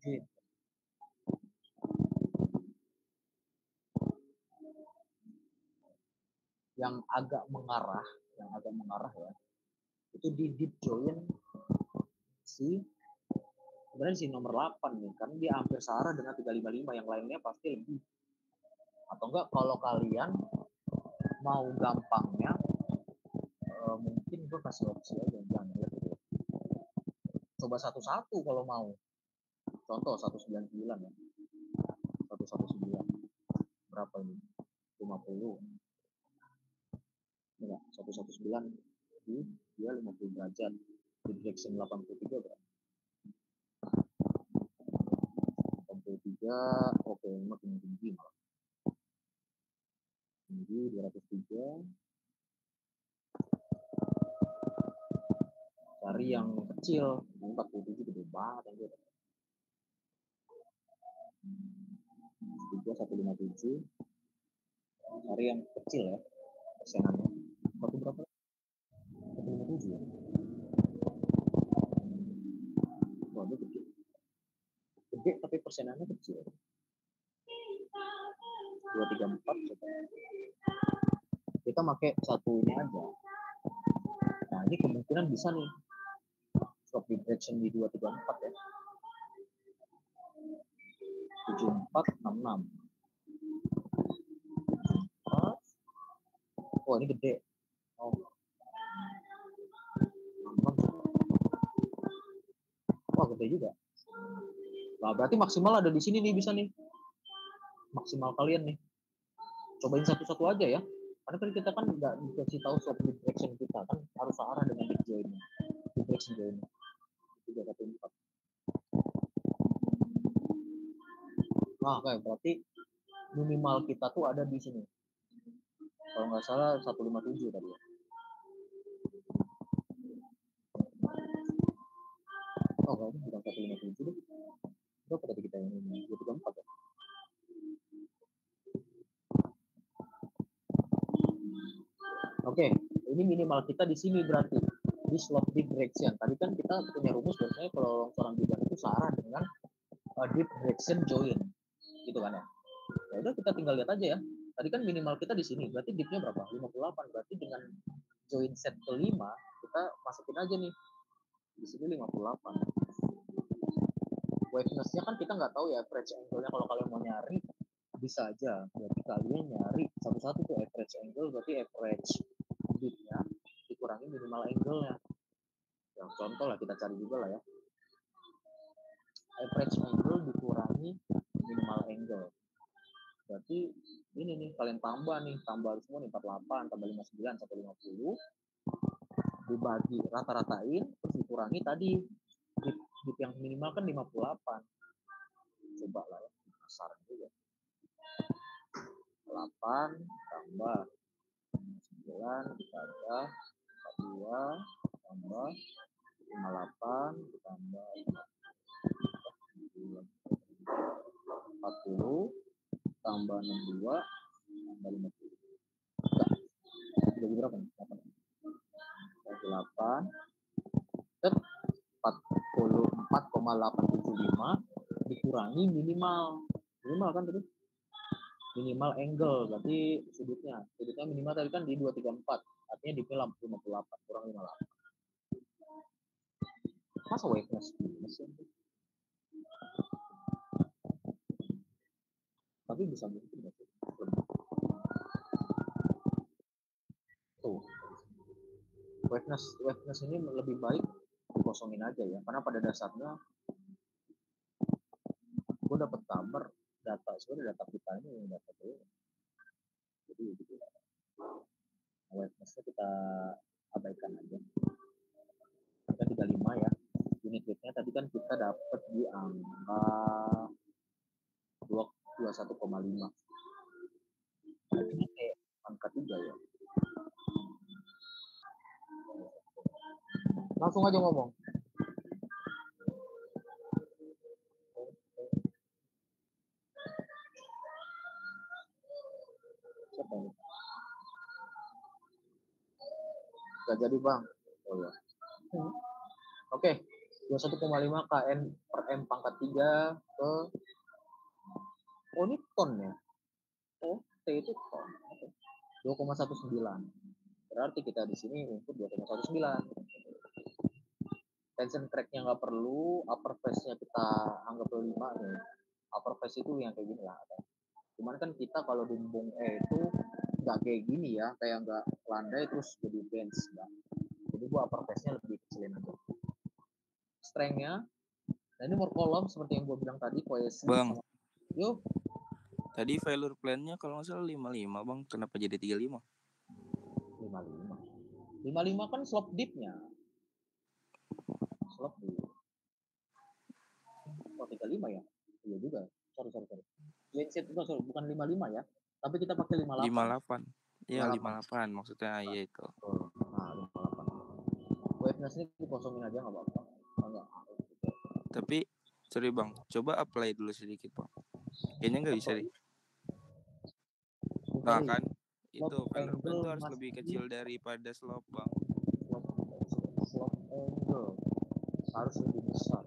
Yang agak mengarah ya. Itu di deep joint sebenarnya si nomor 8 nih, karena dia hampir searah dengan 355, yang lainnya pasti lebih. Atau enggak kalau kalian mau gampangnya mungkin gue kasih opsi aja, jangan lihat gitu. Coba satu-satu kalau mau. Contoh 199 ya. 119. Berapa ini? 50. Enggak, 119 dia 50 derajat. Di direction 83 berapa? 83, oke, makin tinggi malah. Tinggi 203. Cari yang kecil, 47 gede banget yang gitu. 157. Cari yang kecil ya, persenannya. Berapa? 157 ya. Waduh, gede. Gede tapi persenannya kecil. 234. Kita pakai satu ini aja. Nah, ini kemungkinan bisa nih. Slope deep direction di 234 ya. 7466. Oh, ini gede. Oh. oke juga. Nah, berarti maksimal ada di sini nih, bisa nih. Maksimal kalian nih. Cobain satu-satu aja ya. Karena kan kita kan nggak dikasih tahu slope direction kita kan harus searah dengan dip join. Direction join. 3, 1, 4. Nah, oke, berarti minimal kita tuh ada di sini. Kalau nggak salah 157 tadi ya. Oh, kayaknya bukan 157 deh. Berapa tadi kita yang ini? 234 ya? Oke, ini minimal kita di sini berarti di slope deep direction. Tadi kan kita punya rumus biasanya kalau longsoran bidang itu searah dengan deep direction join, gitu kan ya. Ya udah kita tinggal lihat aja ya. Tadi kan minimal kita di sini, berarti deepnya berapa? 58. Berarti dengan join set kelima kita masukin aja nih di sini 58. Waveness-nya kan kita nggak tahu ya average angle-nya. Kalau kalian mau nyari bisa aja, berarti kalian nyari satu-satu tuh average angle, berarti average deep-nya dikurangi minimal angle-nya. Yang contoh lah kita cari juga lah ya, average angle dikurangi minimal angle, berarti ini nih kalian tambah semua nih 48 tambah 59 sampai 50 dibagi rata-ratain terus dikurangi tadi deep yang minimal kan 58. Coba lah ya, besar juga. 8 tambah 9 ditambah 42 tambah 58 ditambah 40 tambah 62 tambah 50. Enggak. Jadi berapa nih? 8. 44,875 dikurangi minimal kan tadi minimal angle, berarti sudutnya minimal tadi kan di 234, artinya di 58 kurang 58. Masa waveness tapi bisa mungkin tuh waveness ini lebih baik dikosongin aja ya, karena pada dasarnya gue dapat kabar sebenarnya data kita ini data dulu, jadi gitu ya. Waveness-nya kita abaikan aja. Kita 35 ya. Unit rate-nya tadi kan kita dapat di angka 21,5. Ini kayak angka 3 ya. Langsung aja ngomong. Siapa ini? Gak jadi bang. Oh ya. Oke. 21,5 kN per M pangkat 3 ke ini ton ya. Oh, T itu ton. 2,19. Berarti kita di sini input 2,19. Tension crack-nya nggak perlu, upper phase-nya kita anggap 5 nih. Upper phase itu yang kayak gini lah. Cuman kan kita kalau di bung itu nggak kayak gini ya, kayak nggak landai terus jadi bench. Jadi gua upper phase-nya lebih kecilin aja. Strength-nya, nah ini more column seperti yang gua bilang tadi, cohesive. Bang, yuk. Tadi failure plan-nya kalau nggak salah 55 bang, kenapa jadi 35? 55 kan slope deep-nya. Slope deep. Oh 35 ya? Iya juga. Sorry. Genset itu bukan 55 ya, tapi kita pakai 58. 58. Iya 58 maksudnya iya itu. Oh, nah 58. Waveness-nya dikosongin aja nggak apa-apa. Enggak. Tapi sorry bang, coba apply dulu sedikit bang. Kayaknya nggak bisa deh. Nah kan itu failure plan itu harus lebih kecil daripada slope bang. Slope angle harus lebih besar.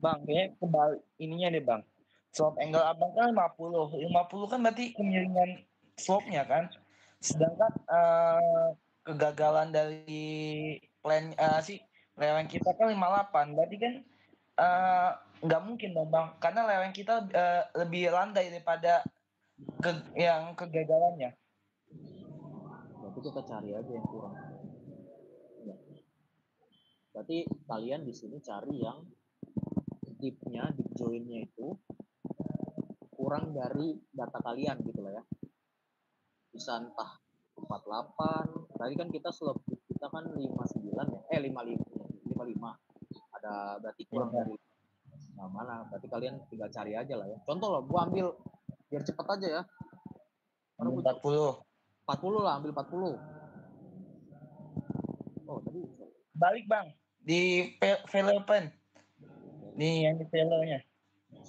Bang, kayaknya kembali ininya deh bang. Slope angle abang kan 50. 50 kan berarti kemiringan slope-nya kan. Sedangkan kegagalan dari plan leweng kita kan 58. Berarti kan nggak mungkin dong bang. Karena leweng kita lebih landai daripada yang kegagalannya. Berarti kita cari aja yang kurang. Berarti kalian di sini cari yang deep joinnya itu kurang dari data kalian gitu lah ya. Bisa entah 48, tadi kan kita slope kita kan 59 ya, 55. Ada berarti kurang dari mana, berarti kalian tinggal cari aja lah ya. Contoh loh, gua ambil biar cepet aja ya. 40. 40 lah, ambil 40. Oh, tadi Balik bang di failure plan. Nih yang di failure-nya.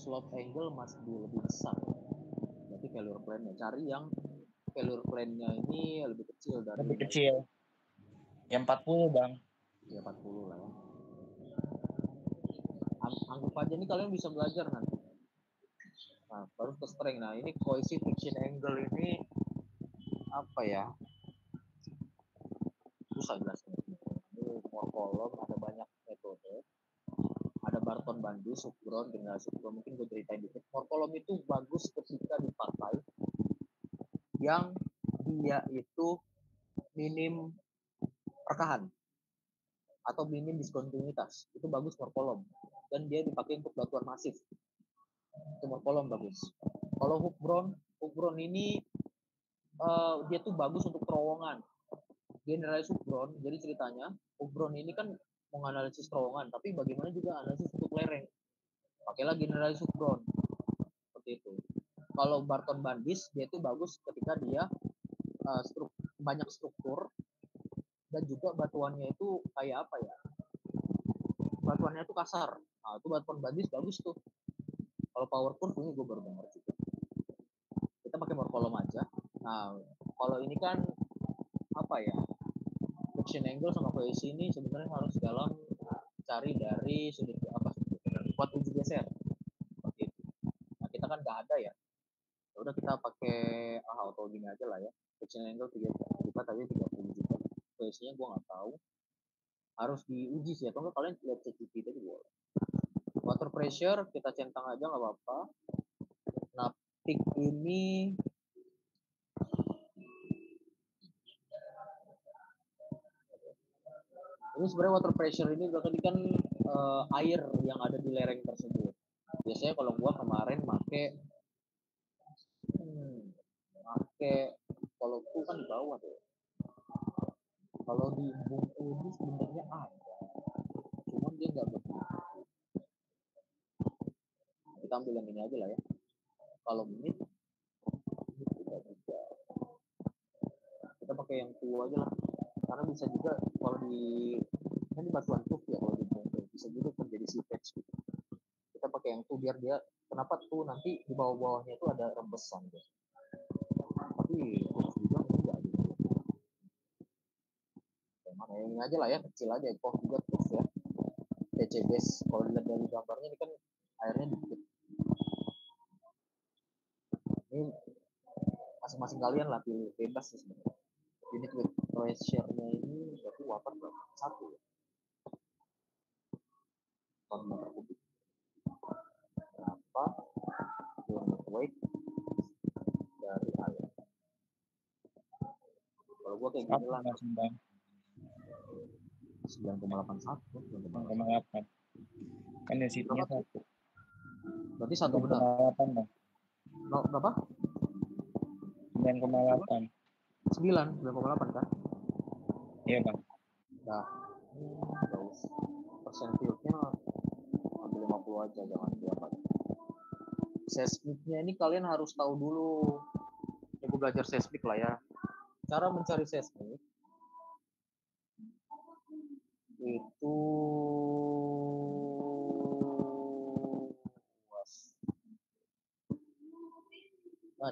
slope angle must be lebih besar. Berarti failure plan-nya cari yang failure plan-nya ini lebih kecil dari Lebih kecil. Yang 40 bang. Ya 40 lah ya. Anggap aja nih kalian bisa belajar nanti. Nah, baru ke strength. Nah, ini cohesive friction angle ini apa ya? Susah jelasnya. Ini more column, ada banyak metode. Ada Barton Bandus, Subgron, generasi Subgron. Mungkin gue ceritain dikit. More column itu bagus ketika dipakai yang dia itu minim rekahan atau minim diskontinuitas. Itu bagus more column. Dan dia dipakai untuk batuan masif. Itu more column bagus. Kalau hook brown ini dia tuh bagus untuk terowongan. Generalis hook brown, jadi ceritanya hook brown ini kan menganalisis terowongan, tapi bagaimana juga analisis untuk lereng. Pakailah generalis hook brown seperti itu. Kalau Barton Bandis dia itu bagus ketika dia banyak struktur dan juga batuannya itu kayak apa ya? Batuannya itu kasar. Nah, itu Barton Bandis bagus tuh. Kalau power curve ini gue baru dengar juga. Kita pakai morkolom aja. Nah, kalau ini kan apa ya? Friction angle sama kohesi ini sebenarnya harus dalam cari dari sudut apa kuat uji geser seperti itu. Nah, kita kan nggak ada ya. Udah kita pakai auto gini aja lah ya. Friction angle 3 juta tadi 30 juta. Kohesinya gue nggak tahu. Harus diuji sih, atau enggak kalian lihat CCTV tadi boleh. Water pressure kita centang aja nggak apa-apa. Nah, peak ini sebenarnya water pressure ini berarti kan air yang ada di lereng tersebut. Biasanya kalau gua kemarin make kalau tuh kan di bawah tuh. Kalau di Bungku ini sebenarnya ada, cuman dia nggak begitu. Kita ambil yang ini aja lah ya. Kalau menit tidak bisa. Kita pakai yang tua aja lah. Karena bisa juga kalau di kan di batuan tuh ya, kalau di Bungku bisa juga terjadi seepage gitu. Kita pakai yang tuh biar dia kenapa tuh nanti di bawah-bawahnya itu ada rembesan gitu. Tapi juga enggak gitu. Mana yang ini aja lah ya, kecil aja kok juga terus ya. TC base kalau dilihat dari gambarnya ini kan airnya dikit. Ini masing-masing kalian lah pilih bebas sih sebenarnya. Unit weight pressure-nya ini berarti water berapa? 1 ya. Ton meter kubik. Berapa unit weight dari air? Kalau gua kayak gini lah. 9,81. 9,8. Kan density-nya 1. Berarti 1 benar. 9,8 bang. No, berapa? 9,8. 9,8 kan? Iya bang. Nah, persen field-nya ambil 50 aja, jangan berapa. Seismiknya ini kalian harus tahu dulu. Ini gue belajar seismik lah ya. Cara mencari seismik itu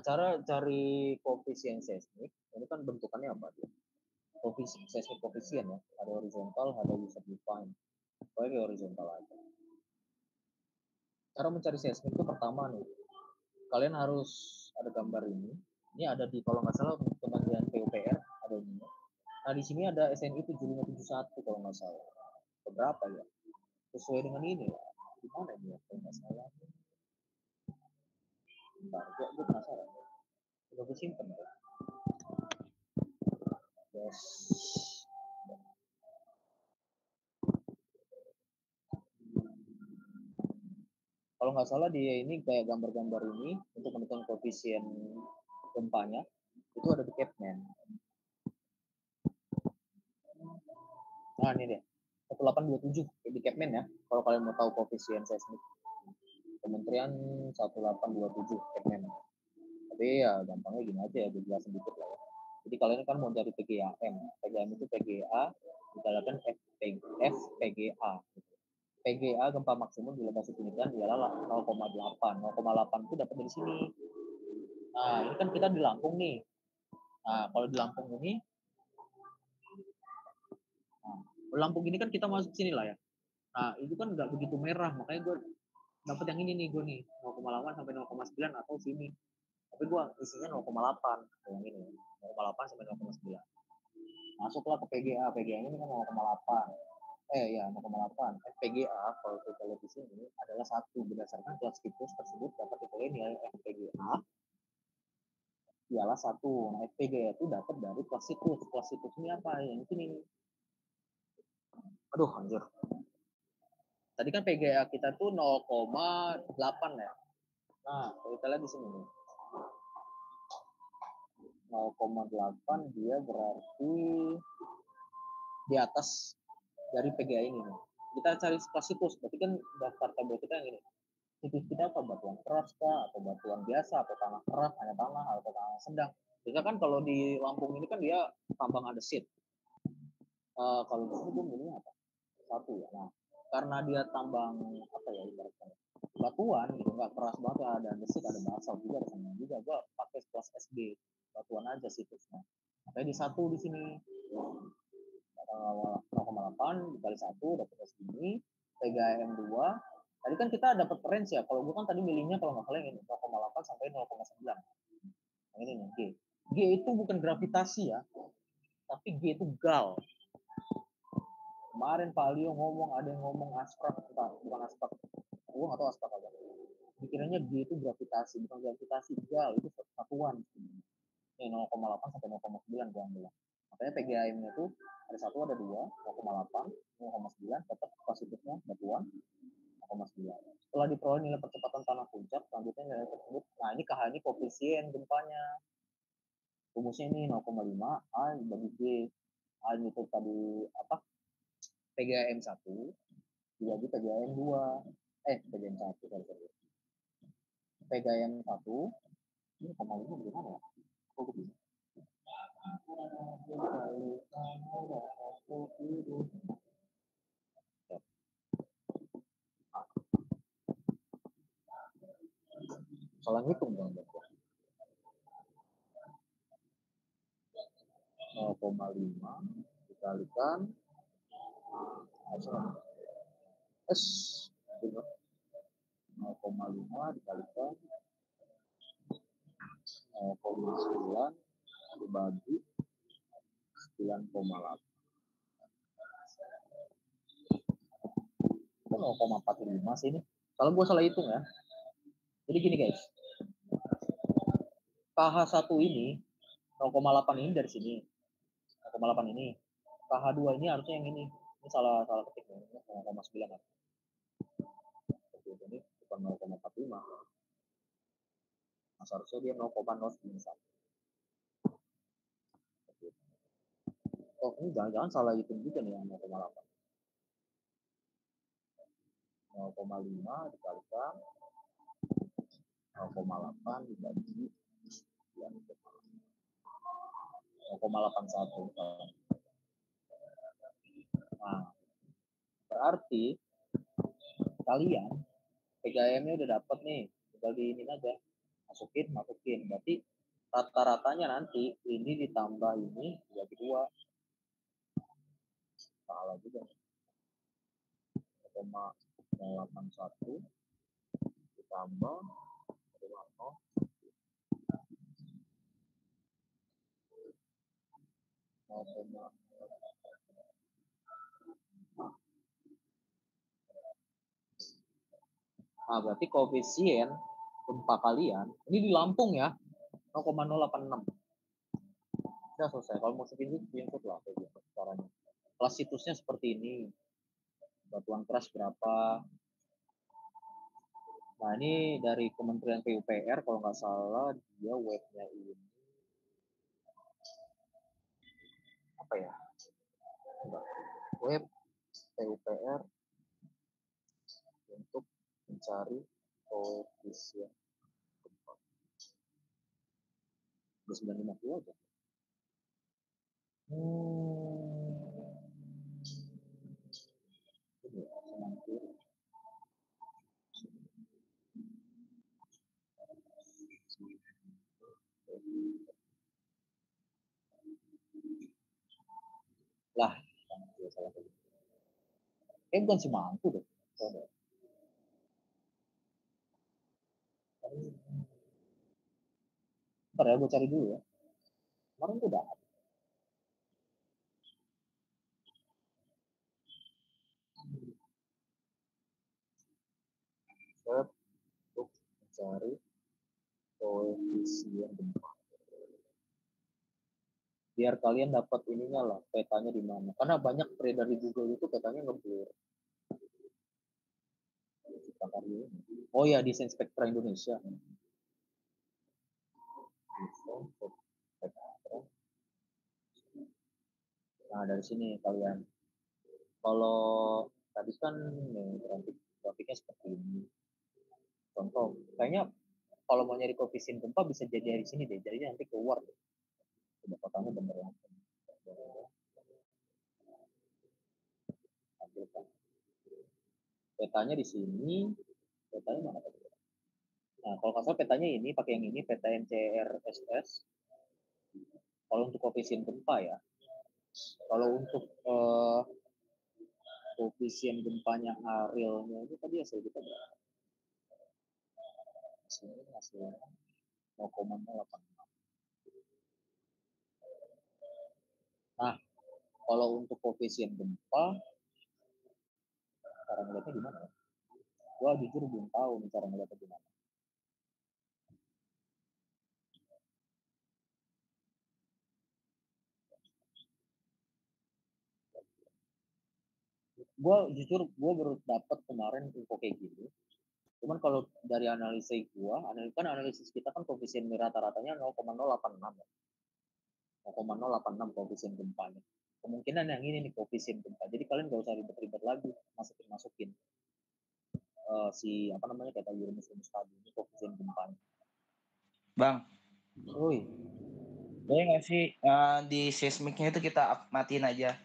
cara cari koefisien seismik ini kan bentukannya apa dia? Seismik koefisien ya, ada horizontal, ada user define. Pokoknya horizontal aja. Cara mencari seismik itu pertama nih, kalian harus ada gambar ini. Ini ada di kalau nggak salah Kementerian PUPR ada ini. Nah di sini ada SNI 7571 kalau nggak salah. Berapa ya? Sesuai dengan ini lah. Di mana ini ya kalau nggak salah? Bentar, gue penasaran. Udah gue simpen ya. Yes. kalau nggak salah dia ini kayak gambar-gambar ini untuk menentukan koefisien gempanya itu ada di Capman. Nah ini dia 1827 di Capman ya. Kalau kalian mau tahu koefisien seismik, Kementerian 1827 Capman. Tapi ya gampangnya gini aja ya, dijelasin dikit lah ya. Jadi kalian kan mau cari PGAM. PGAM itu PGA dikalakan FPGA. PGA gempa maksimum di lokasi penelitian ialah 0,8. 0,8 itu dapat dari sini. Nah, ini kan kita di Lampung nih. Nah, kalau di Lampung ini, Lampung ini kan kita masuk sini lah ya. Nah, itu kan nggak begitu merah, makanya gue dapat yang ini nih gue nih 0,8 sampai 0,9 atau sini. Tapi gue isinya 0,8 yang ini 0,8 sampai 0,9. Masuklah ke PGA, PGA ini kan 0,8. Ya 0,8. FPGA kalau kita lihat di sini adalah 1 berdasarkan kelas siklus tersebut dapat dipilih nilai FPGA ialah 1. Nah, FPGA itu dapat dari kelas siklus. Kelas siklus ini apa? Yang ini. Aduh, anjir. Tadi kan PGA kita tuh 0,8 ya. Nah, kalau kita lihat di sini nih. 0,8 dia berarti di atas dari PGA ini nih. Kita cari kelas siklus, berarti kan daftar tabel kita yang ini. Siklus kita apa? Batuan keras kah? Atau batuan biasa? Atau tanah keras, hanya tanah, atau tanah sedang? Biasanya kan kalau di Lampung ini kan dia tambang andesit. Kalau di sini gue milihnya apa? 1 ya. Nah, karena dia tambang apa ya ibaratnya batuan gitu, nggak keras banget, ada andesit, ada basalt juga, ada sama juga. Gue pakai kelas SD batuan aja siklusnya. Makanya di 1 di sini 0,8 dikali 1 dapat segini. PGAM 2. Tadi kan kita dapat range ya. Kalau gue kan tadi milihnya kalau nggak salah ini 0,8 sampai 0,9. Nah, ini nih G. G itu bukan gravitasi ya, tapi G itu gal. Kemarin Pak Leo ngomong, ada yang ngomong asprak, bukan asprak. Gue nggak tahu asprak apa. Pikirannya G itu gravitasi, bukan gravitasi, gal itu satuan. Ini 0,8 sampai 0,9 gue ambil. Makanya PGAM-nya itu ada 1, ada 2, 0,8, 0,9, tetap positifnya batuan 0,9. Setelah diperoleh nilai percepatan tanah puncak, selanjutnya nilai tersebut. Nah ini KH ini koefisien gempanya. Rumusnya ini 0,5 A bagi G. A itu tadi apa? PGAM 1 dibagi PGAM 2. PGAM 1 sorry. PGAM 1 ini 0,5 gimana ya? Kok gue bisa? Salah ngitung dong. 0,5 dikalikan 0,5 dikalikan 0,9 dibagi 9,8. Itu 0,45 sih ini. Kalau gue salah hitung ya. Jadi gini guys. KH1 ini 0,8 ini dari sini. 0,8 ini. KH2 ini harusnya yang ini. Ini salah ketik nih. 0,9. Ini bukan 0,45. Nah, seharusnya dia 0,091. Oh, ini jangan-jangan salah hitung juga nih yang 0,8. 0,5 dikalikan 0,8 dibagi 0,81. Nah, berarti kalian PGAM-nya udah dapat nih, tinggal diinin aja, masukin. Berarti rata-ratanya nanti ini ditambah ini dibagi 2. Salah juga. 0,081 ditambah 0,0. Nah, berarti koefisien gempa kalian ini di Lampung ya 0,086. Sudah selesai. Kalau mau screenshot lah kayak gitu caranya. Kelas situsnya seperti ini. Batuan keras berapa? Nah, ini dari Kementerian PUPR kalau nggak salah dia webnya ini apa ya? Enggak. Web PUPR untuk mencari koefisien gempa. 950 aja. Ini ya, 90. Lah, salah tadi. Bukan Semangku deh. Ntar ya, gue cari dulu ya. Kemarin tuh udah. Untuk mencari koefisien gempa. Biar kalian dapat ininya lah, petanya di mana. Karena banyak beredar di Google itu petanya ngeblur. Oh ya, Desain Spektra Indonesia. Nah, dari sini kalian. Kalau tadi kan grafiknya seperti ini. Contoh, kayaknya kalau mau nyari koefisien gempa bisa jadi dari sini deh. Jadi nanti keluar. Coba kotanya bener ya. Petanya di sini. Petanya mana tadi? Nah, kalau nggak salah petanya ini pakai yang ini, peta NCRSS. Kalau untuk koefisien gempa ya. Kalau untuk koefisien gempanya Arielnya itu tadi hasil kita berapa? Hasilnya 0,086. Nah, kalau untuk koefisien gempa, cara ngeliatnya gimana? Gua jujur belum tahu nih cara ngeliatnya gimana. Gue baru dapat kemarin info kayak gitu. Cuman kalau dari analisis kita kan koefisien rata-ratanya 0,086 ya. 0,086 koefisien gempanya. Kemungkinan yang ini nih koefisien gempa. Jadi kalian gak usah ribet-ribet lagi masukin si apa namanya kata rumus tadi ini koefisien gempanya. Bang, Oi, boleh nggak sih di seismiknya itu kita matiin aja?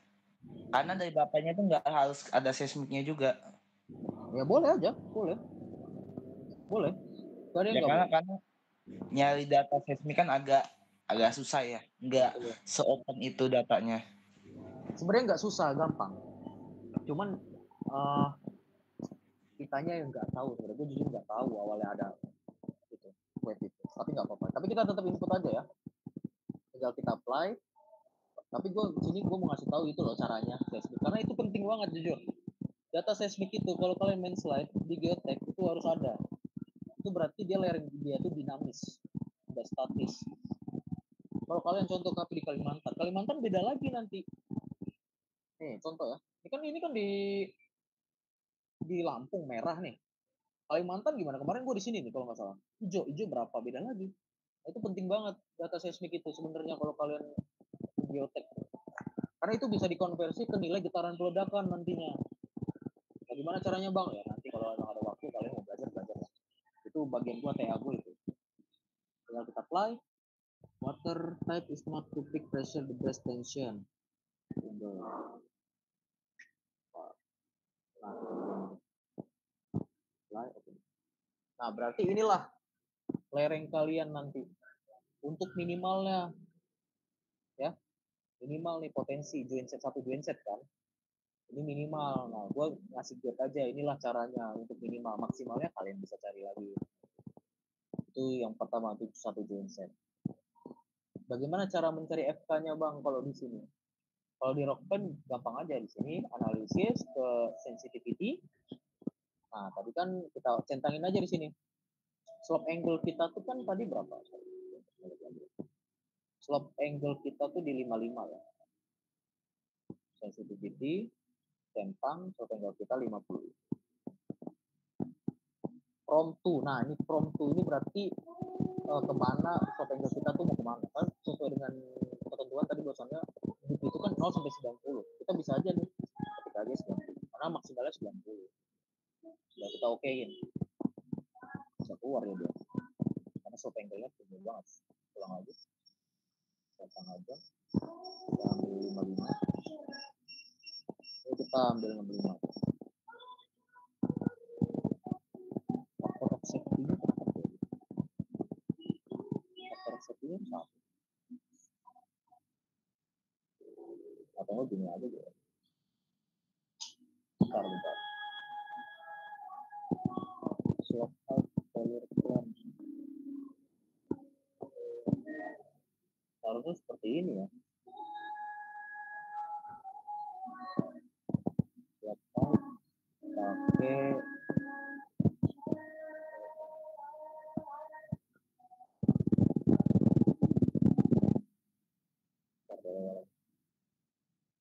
Karena dari bapaknya tuh nggak harus ada seismiknya juga. ya boleh aja, boleh. Ya karena nyari data seismik kan agak susah ya, nggak se-open itu datanya. Sebenarnya nggak susah, gampang. Cuman kitanya yang nggak tahu. Sebenarnya gue jujur nggak tahu awalnya ada itu web itu. Tapi nggak apa-apa. Tapi kita tetap input aja ya. Tinggal kita apply. Tapi gue mau ngasih tahu itu loh caranya seismik. Karena itu penting banget jujur. Data seismik itu kalau kalian main slide di geotek itu harus ada. Itu berarti layering dia itu dinamis, nggak statis. Kalau kalian contoh KP di Kalimantan beda lagi nanti. Nih contoh ya. Ini kan di Lampung merah nih. Kalimantan gimana? Kemarin gue di sini nih kalau nggak salah. Hijau berapa beda lagi. Itu penting banget data seismik itu sebenarnya kalau kalian geotek. Karena itu bisa dikonversi ke nilai getaran peledakan nantinya. Nah, gimana caranya bang? Ya nanti kalau ada waktu kalian mau belajar lah. Itu bagian gua TA gue itu. Tinggal kita apply. Water type is not to peak pressure the best tension. Nah, berarti inilah lereng kalian nanti untuk minimalnya ya. Minimal nih potensi joinset 1 joinset kan. Ini minimal. Nah, gue ngasih guide aja inilah caranya untuk minimal. Maksimalnya kalian bisa cari lagi. Itu yang pertama itu 1 joinset. Bagaimana cara mencari FK-nya bang kalau di sini? Kalau di Rockpen gampang aja di sini analisis ke sensitivity. Nah, tadi kan kita centangin aja di sini. Slope angle kita tuh kan tadi berapa? Slope angle kita tuh di 55 ya. Sensitivity centang slope angle kita 50. prompt to. Nah, ini prompt to ini berarti kemana slope angle kita tuh mau kemana. Kan sesuai dengan ketentuan tadi bahwasannya dip itu kan 0 sampai 90. Kita bisa aja nih ketik aja 90 karena maksimalnya 90. Sudah kita okein. Bisa keluar ya dia. Karena slope angle-nya tinggi banget. Ulang lagi. Datang aja. Kita ambil 55. Ini kita ambil 65. Faktor safety-nya tetap ya. Faktor safety-nya 1. Atau nggak gini aja gitu. Bentar. Swap out failure plan. Harusnya seperti ini ya. Swap out pakai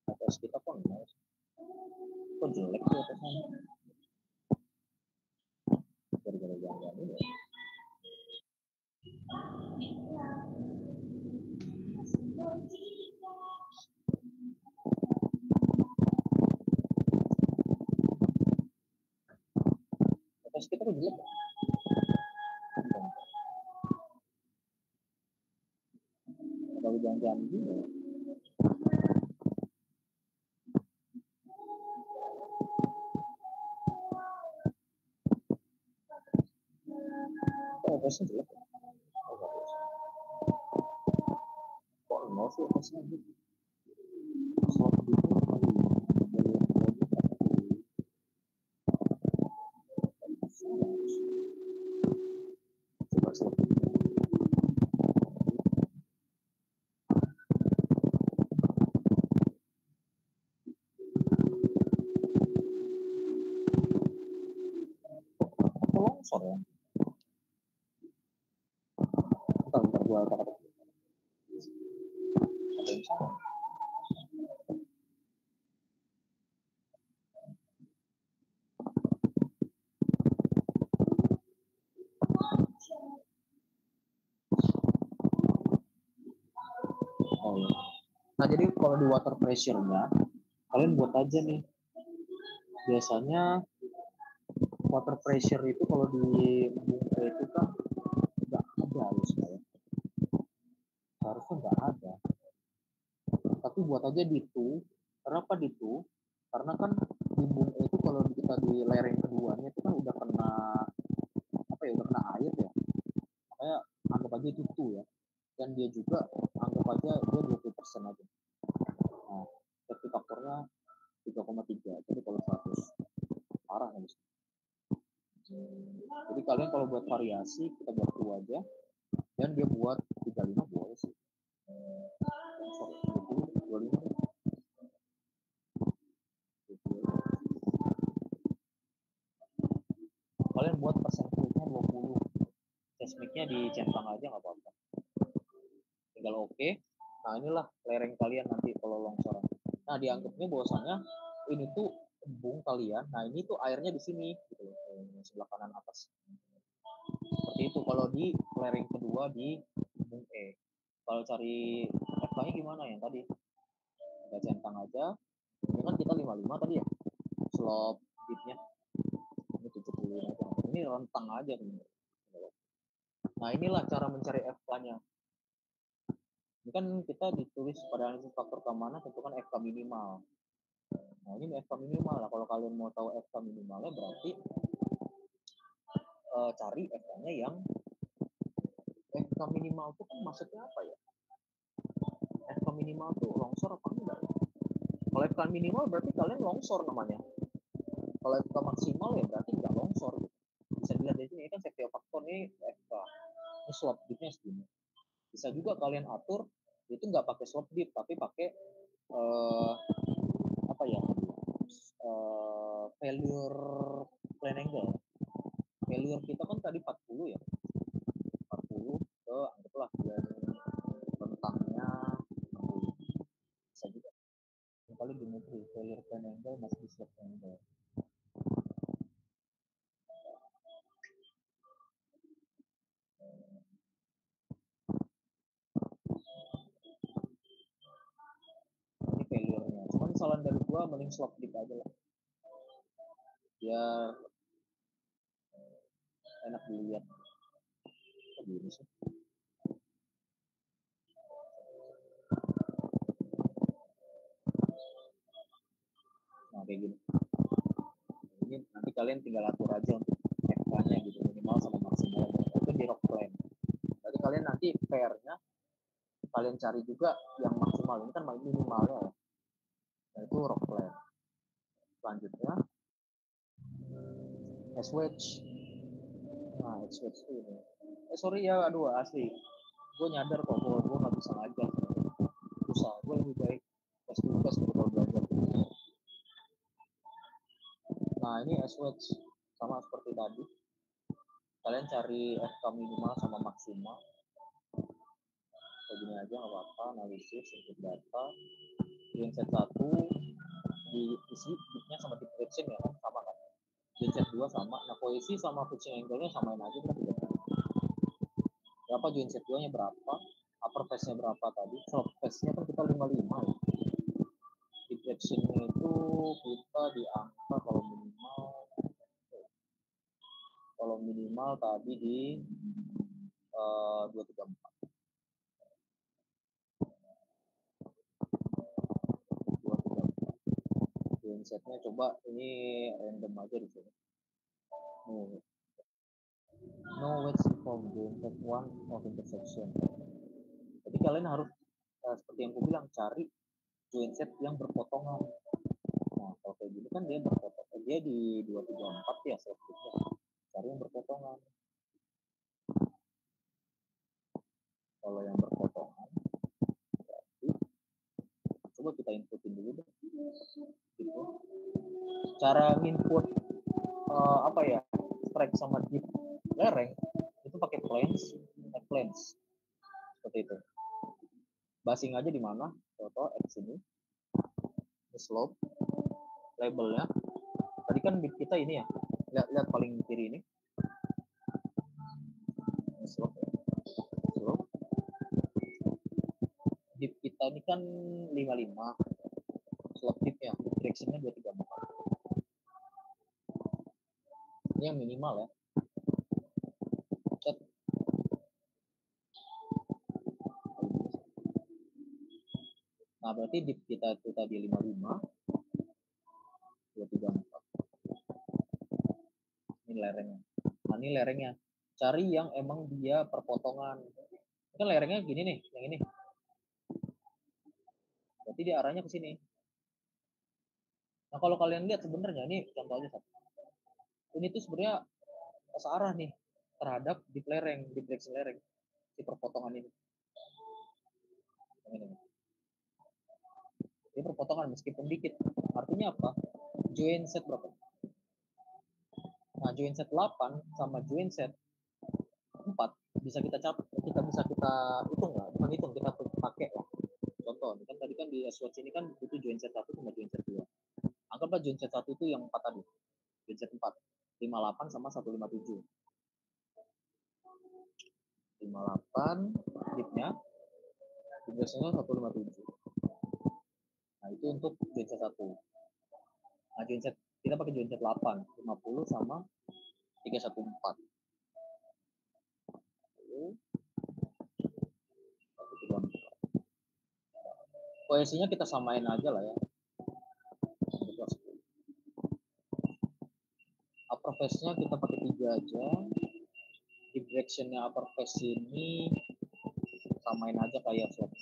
atas kita kok enggak. Kok jelek tuh atasnya. Gara-gara jangan ini ya. Atas kita kok jelek. Kalau jangan gini. Kok atasnya jelek? Kok nol sih atasnya gitu? Slot itu kali coba slot longsor ya. Bentar gua kata-kata ada yang salah. Oh, ya. Nah jadi kalau di water pressure-nya kalian buat aja nih. Biasanya water pressure itu kalau di bungke itu kan nggak ada harusnya ya. Seharusnya nggak ada. Tapi buat aja di itu. Kenapa di itu? Karena kan di bungke itu kalau kita di lereng keduanya itu kan udah kena apa ya, udah kena air ya. Makanya anggap aja itu tuh ya. Dan dia juga anggap aja dia 20% aja. Nah, safety faktornya 3,3. Jadi kalau 100 parah ya. Jadi kalian kalau buat variasi kita buat 2 aja dan dia buat 35 boleh sih. Sorry, 25. Kalian buat persentilnya 20. Seismiknya dicentang aja nggak apa-apa. Tinggal oke. Nah inilah lereng kalian nanti kalau longsoran. Nah dianggapnya bahwasannya ini tuh embung kalian. Nah ini tuh airnya di sini gitu loh, sebelah kanan atas. Seperti itu kalau di lereng kedua di embung E. Kalau cari FK-nya gimana yang tadi? Kita centang aja. Ini kan kita 55 tadi ya. Slope dipnya. Ini 70 aja. Ini rentang aja nih. Nah inilah cara mencari FK-nya. Ini kan kita ditulis pada analisis faktor keamanan tentukan FK minimal. Nah ini FK minimal lah. Kalau kalian mau tahu FK minimalnya berarti cari FK-nya yang FK minimal itu kan maksudnya apa ya? FK minimal tuh longsor apa enggak? Kalau FK minimal berarti kalian longsor namanya. Kalau FK maksimal ya berarti enggak longsor. Bisa dilihat di sini kan safety faktor nih FK. Ini slop dipnya segini. Bisa juga kalian atur itu nggak pakai slop dip tapi pakai apa ya? Failure plan angle. Failure kita kan tadi 40 ya. 40 ke anggaplah rentangnya 60. Bisa juga. Yang paling geometri failure plan angle masih di slop angle. gua mending slop dip aja lah, biar enak dilihat. Kok gini sih? Nah kayak gini. Ini nanti kalian tinggal atur aja untuk FK-nya gitu, minimal sama maksimal itu di rock plan. Jadi kalian nanti pair-nya kalian cari juga yang maksimal, ini kan minimalnya ya. Nah itu rock plan. Selanjutnya S-wedge. Nah S-wedge itu ini. Sorry ya, aduh asli. Gue nyadar kok gue nggak bisa ngajar. Susah. Gue lebih baik tes dulu tes kalau belajar. Nah ini S-wedge sama seperti tadi. Kalian cari FK minimal sama maksimal. Kayak gini aja nggak apa-apa. Analisis, input data. Genset 1 diisi bitnya sama direction ya kan, sama kan. Genset 2 sama. Nah posisi sama pitching angle-nya samain aja kan. Berapa genset 2 nya berapa, upper phase-nya berapa tadi, slop phase-nya kan kita 55 ya. Deflection-nya itu kita di angka kalau minimal tadi di 234. Gensetnya coba ini random aja di sini. No wedge from genset 1 of intersection. Jadi kalian harus seperti yang gue bilang, cari genset yang berpotongan. Nah kalau kayak gini kan dia berpotongan, dia di 234 ya slopnya. Cari yang berpotongan. Kalau yang berpotongan berarti coba kita inputin dulu deh gitu. Cara input apa ya, strike sama dip lereng itu pakai planes seperti itu. Basing aja di mana, foto X ini slope labelnya tadi kan dip kita ini ya, lihat paling kiri ini slope dip kita ini kan 55, slope dipnya directionnya 234, ini yang minimal ya. Nah berarti dip kita itu tadi 55, 234, ini lerengnya. Nah ini lerengnya, cari yang emang dia perpotongan. Ini kan lerengnya gini nih, yang ini berarti dia arahnya ke sini. Nah kalau kalian lihat sebenarnya ini contohnya satu, ini tuh sebenarnya searah nih terhadap dip lereng, dip direction lereng si perpotongan ini. Ini perpotongan meskipun dikit, artinya apa? Join set berapa? Nah join set 8 sama join set 4 bisa kita hitung lah, bukan hitung, kita pakai lah. Contoh, kan tadi kan di swatch ini kan itu join set 1 sama join set 2. Anggaplah join set 1 itu yang 4 tadi. Join set 4, 58 sama 157. 58 dipnya, biasanya 157. Nah itu untuk join set 1. Nah join set kita pakai join set 8, 50 sama 314. Posisinya kita samain aja lah ya. Upper phase-nya kita pakai 3 aja. Direction-nya upper phase ini samain aja kayak slop.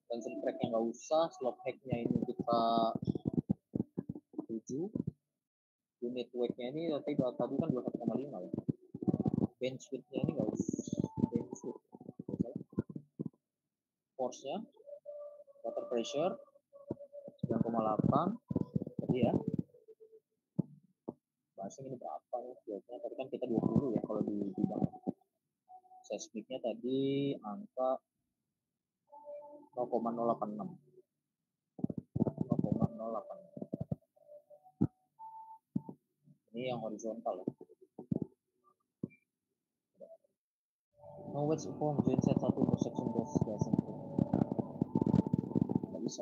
Tension crack-nya nggak usah, slop hack-nya ini kita 7. Unit weight-nya ini tadi kan 21,5 ya. Bench width-nya ini nggak usah. Bench width. Force-nya, water pressure 9,8 tadi ya. Basing ini berapa nih biasanya? Tadi kan kita 20 ya kalau di bidang. Seismiknya tadi angka 0,086. 0,086. Ini yang horizontal ya. No wedge form join set 1 intersection gas. Nggak bisa.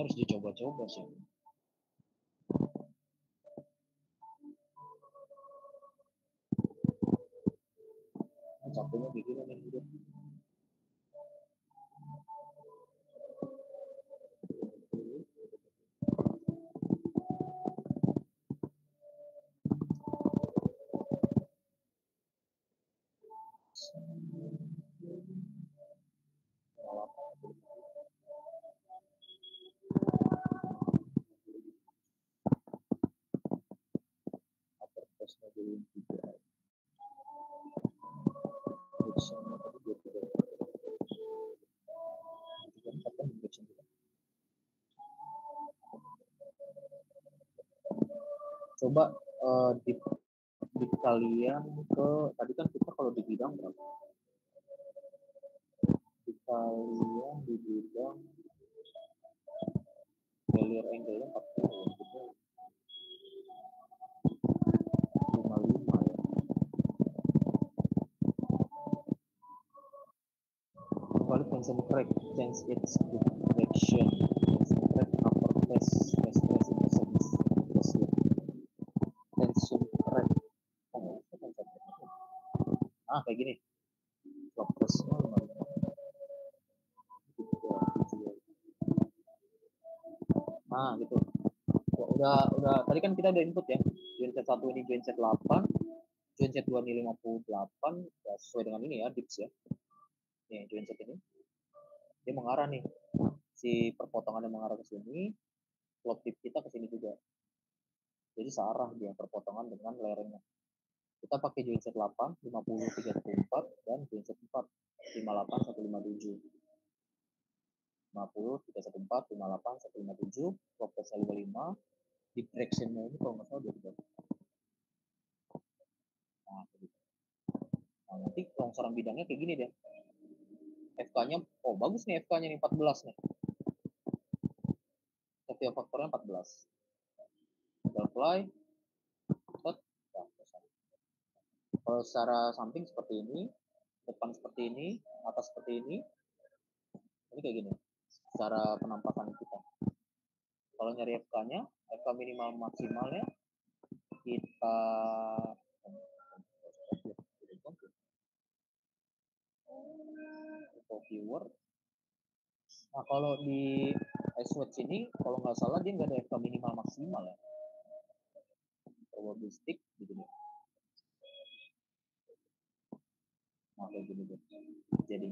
harus dicoba-coba sih. Capeknya begini nih hidup. Upper testnya dulu yang 3. Directionnya tadi 23. 24 kan direction juga. Coba di kalian ke tadi kan kita kalau di bidang berapa? Di kalian di bidang failure angle-nya 40 ya, kita 55 ya. Kembali tension crack, change its direction, tension crack upper test intercepts, tension crack. Oh, tension crack. Kayak gini. Drop testnya 55. Gitu. Udah tadi kan kita udah input ya. Genset 1 ini genset 8, genset 2 ini 58, ya sesuai dengan ini ya, dips ya. Nih, genset ini. Dia mengarah nih. Si perpotongannya mengarah ke sini, clock tip kita ke sini juga. Jadi searah dia perpotongan dengan lerengnya. Kita pakai genset 8, 50, 34, dan genset 4, 58, 157. 50, 314, 58, 157, clock test 55, di direction-nya ini kalau nggak salah 23. Nah, nanti longsoran bidangnya kayak gini deh. FK-nya, bagus nih FK-nya nih 14 nih. Setiap faktornya 14. Tinggal fly. Kalau secara samping seperti ini, depan seperti ini, atas seperti ini kayak gini. Secara penampakan kita. Kalau nyari FK-nya, FK minimal maksimalnya kita viewer. Nah, kalau di iSwatch ini, kalau nggak salah dia nggak ada FK minimal maksimal ya. Probabilistik gitu nih. Nah, kayak gini deh. Jadi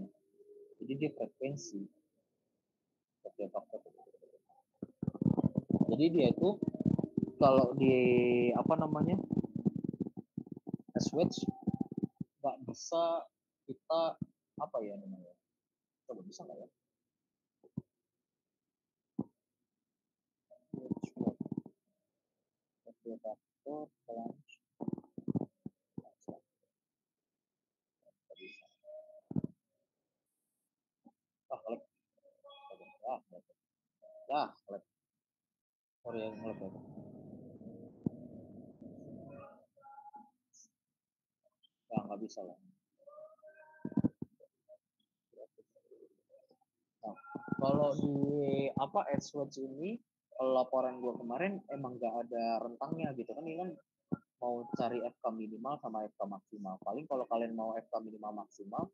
dia frekuensi. Jadi dia itu kalau di switch nggak bisa kita namanya, coba bisa nggak ya? Sorry ya, nggak bisa lah. Nah, kalau di AdSwatch ini, laporan gua kemarin emang nggak ada rentangnya gitu kan, ini kan mau cari FK minimal sama FK maksimal. Paling kalau kalian mau FK minimal maksimal,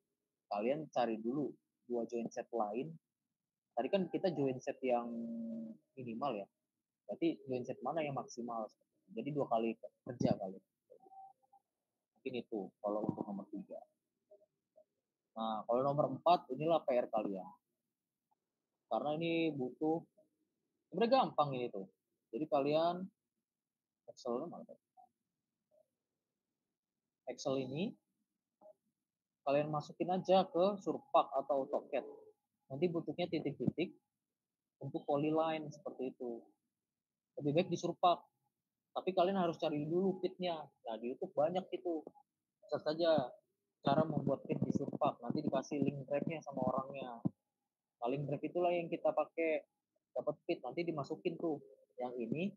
kalian cari dulu 2 join set lain. Tadi kan kita join set yang minimal ya. Berarti join set mana yang maksimal? Jadi 2 kali kerja kali. Mungkin itu kalau untuk nomor 3. Nah, kalau nomor 4 inilah PR kalian. Karena ini butuh, sebenarnya gampang ini tuh. Jadi kalian Excel ini kalian masukin aja ke Surpak atau AutoCAD. Nanti butuhnya titik-titik untuk polyline seperti itu. Lebih baik di Surpak. Tapi kalian harus cari dulu fitnya. Nah, di YouTube banyak itu. Search saja cara membuat fit di Surpak. Nanti dikasih link drive-nya sama orangnya. Nah, link drive itulah yang kita pakai dapat fit. Nanti dimasukin tuh yang ini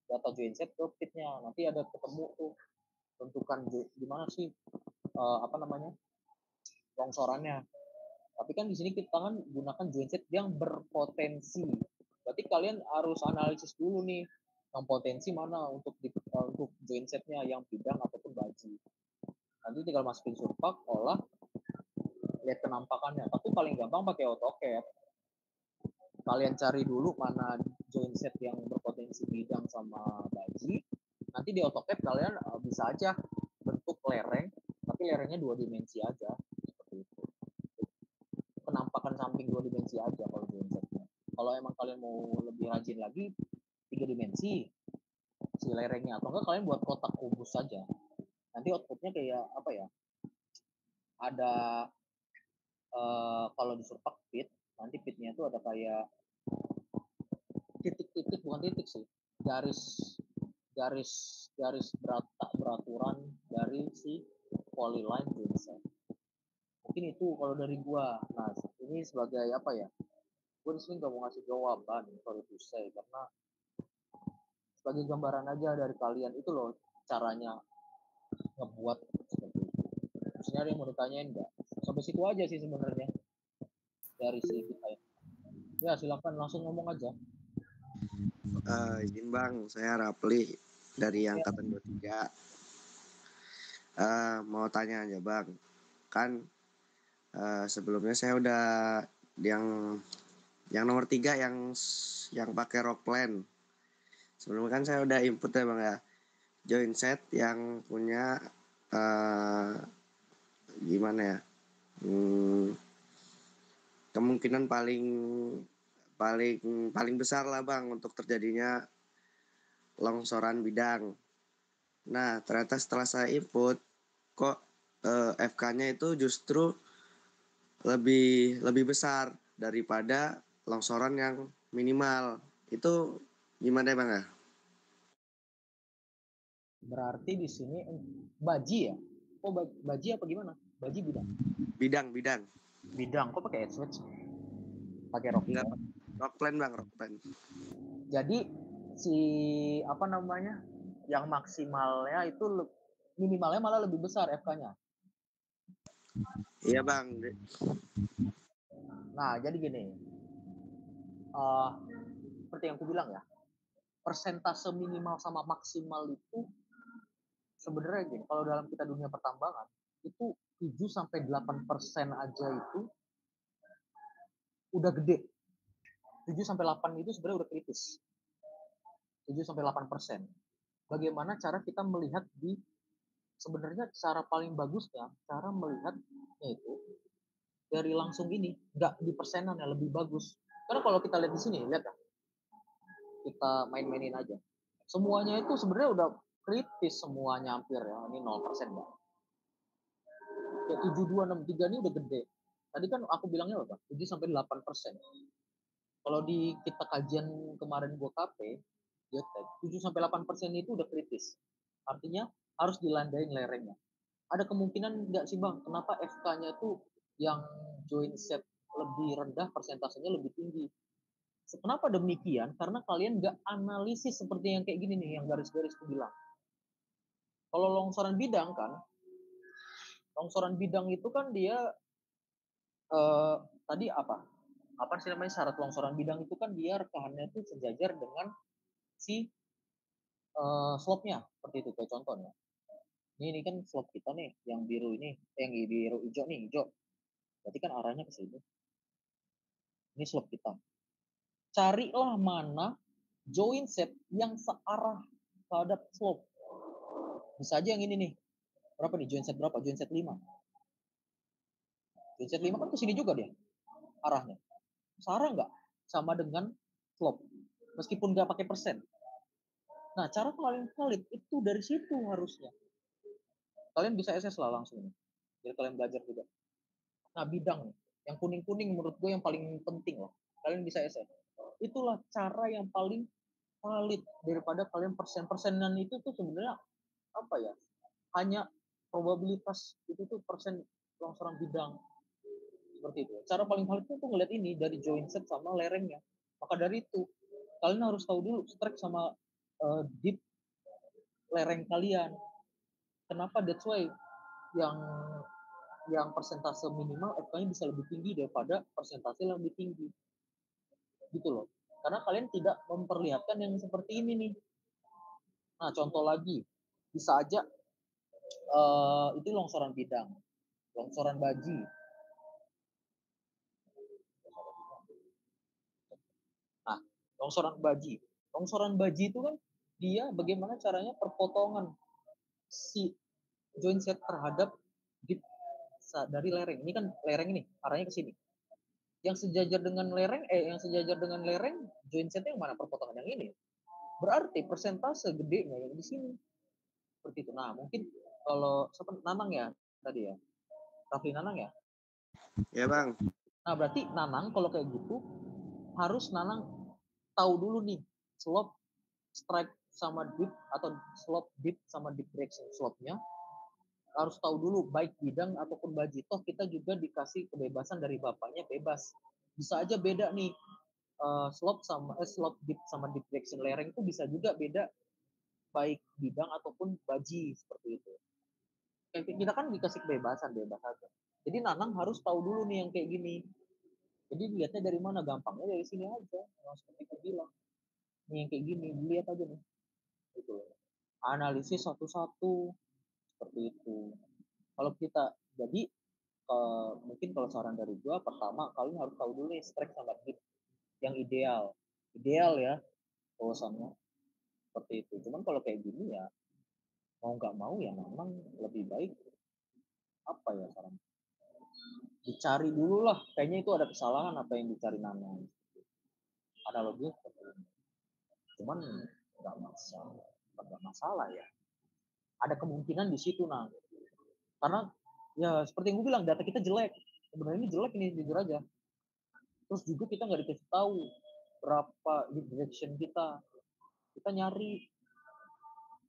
data join set ke fitnya. Nanti ada ketemu tuh tentukan gimana sih longsorannya. Tapi kan di sini kita kan gunakan join set yang berpotensi. Berarti Berarti kalian harus analisis dulu nih yang potensi mana untuk join setnya, yang bidang ataupun baji. Nanti tinggal masukin surpak, olah, lihat penampakannya. Tapi paling gampang pakai AutoCAD. Kalian cari dulu mana join set yang berpotensi bidang sama baji. Nanti di AutoCAD kalian bisa aja bentuk lereng, tapi lerengnya 2 dimensi aja. Seperti itu. Penampakan samping 2 dimensi aja kalau join setnya. Kalau emang kalian mau lebih rajin lagi, 3 dimensi si lerengnya, atau enggak kalian buat kotak kubus saja. Nanti outputnya kayak apa ya? Ada kalau di surpak pit, nanti pitnya itu ada kayak titik-titik, bukan titik sih, garis beraturan dari si polyline join set. Mungkin itu kalau dari gua. Nah, ini sebagai apa ya? Gua di sini nggak mau ngasih jawaban, sorry to say, karena sebagai gambaran aja dari kalian itu loh caranya ngebuat seperti itu. Maksudnya ada yang mau ditanyain nggak? Sampai situ aja sih sebenarnya dari si kita ya. Ya silakan langsung ngomong aja. Izin Bang, saya Rapli dari angkatan 23. Mau tanya aja Bang, kan sebelumnya saya udah yang nomor 3 yang pakai Rockland. Sebelumnya kan saya udah input ya Bang ya, join set yang punya gimana ya, kemungkinan paling besar lah Bang untuk terjadinya longsoran bidang. Nah, ternyata setelah saya input kok FK-nya itu justru lebih besar daripada longsoran yang minimal. Itu gimana ya Bang ya? Berarti di sini baji ya? Oh, baji apa gimana? Baji bidang. Bidang. Kok pakai switch? Pakai Rockland. Rockland Bang, Rockland. Jadi si apa namanya? Yang maksimalnya itu minimalnya malah lebih besar FK-nya. Iya Bang. Nah, jadi gini. Seperti yang aku bilang ya, persentase minimal sama maksimal itu sebenarnya gini, kalau dalam kita dunia pertambangan itu 7-8% aja itu udah gede. 7-8 itu sebenarnya udah kritis. 7-8%. Bagaimana cara kita melihat sebenarnya cara paling bagusnya, cara melihatnya itu dari langsung ini, nggak di persenan yang lebih bagus. Karena kalau kita lihat di sini, lihat ya, kita main-mainin aja. Semuanya itu sebenarnya udah kritis semuanya hampir ya. Ini 0% Mbak. Ya 7263 ini udah gede. Tadi kan aku bilangnya apa? 7-8%. Kalau di kita kajian kemarin gua KP, geotek, 7-8% itu udah kritis. Artinya harus dilandain lerengnya. Ada kemungkinan nggak sih Bang, kenapa FK-nya itu yang join set lebih rendah, persentasenya lebih tinggi? Kenapa demikian? Karena kalian nggak analisis seperti yang kayak gini nih, yang garis-garis aku bilang. Kalau longsoran bidang itu kan dia tadi apa sih namanya, syarat longsoran bidang itu kan dia rekahannya itu sejajar dengan si slope-nya, seperti itu kayak contohnya. Ini kan slope kita nih, yang biru ini, yang biru hijau nih, hijau. Berarti kan arahnya ke sini. Ini slope kita. Carilah mana join set yang searah terhadap slope. Bisa aja yang ini nih. Berapa nih? Join set berapa? Join set 5. Join set 5 kan ke sini juga dia arahnya. Searah nggak? Sama dengan slope. Meskipun nggak pakai persen. Nah, cara paling valid itu dari situ harusnya. Kalian bisa SS lah langsung. Jadi kalian belajar juga. Nah, bidang nih. Yang kuning-kuning menurut gue yang paling penting loh. Kalian bisa SS. Itulah cara yang paling valid daripada kalian persen-persenan itu tuh sebenarnya apa ya? Hanya probabilitas itu tuh persen longsoran bidang. Seperti itu. Cara paling valid itu ngeliat ini dari join set sama lerengnya. Maka dari itu kalian harus tahu dulu strike sama deep lereng kalian. Kenapa? That's why yang persentase minimal FK-nya bisa lebih tinggi daripada persentase yang lebih tinggi. Gitu loh. karena kalian tidak memperlihatkan yang seperti ini nih. Nah, contoh lagi, bisa aja itu longsoran bidang, longsoran baji. Nah, longsoran baji itu kan dia bagaimana caranya perpotongan si joint set terhadap dip dari lereng. Ini kan lereng ini, arahnya ke sini. Yang sejajar dengan lereng, joint setnya yang mana? Perpotongan yang ini. Berarti persentase gedenya yang di sini. Seperti itu. Nah, mungkin kalau Nanang ya tadi ya. Rafli Nanang ya? Ya bang. Nah, berarti Nanang kalau kayak gitu harus Nanang tahu dulu nih slope strike sama dip atau slope dip sama dip direction slope-nya. Harus tahu dulu baik bidang ataupun baji. Toh kita juga dikasih kebebasan dari bapaknya bebas. Bisa aja beda nih slope dip sama dip direction lereng itu bisa juga beda baik bidang ataupun baji seperti itu. Kita kan dikasih kebebasan bebas aja. Jadi Nanang harus tahu dulu nih yang kayak gini. Jadi lihatnya dari mana? Gampangnya dari sini aja. Yang seperti aku bilang. Nih yang kayak gini, dilihat aja nih. Gitu. Analisis satu-satu seperti itu. Kalau kita jadi mungkin kalau saran dari gua, pertama kalian harus tahu dulu nih strike sama dip yang ideal ya bahwasannya seperti itu. Cuman kalau kayak gini ya mau nggak mau ya memang lebih baik apa ya saran, dicari dulu lah, kayaknya itu ada kesalahan apa yang dicari Nanang, analoginya seperti ini. Cuman nggak masalah ya, ada kemungkinan di situ nah, karena ya seperti yang gue bilang data kita jelek, sebenarnya ini jelek ini jujur aja. Terus juga kita nggak dikasih tahu berapa direction kita nyari,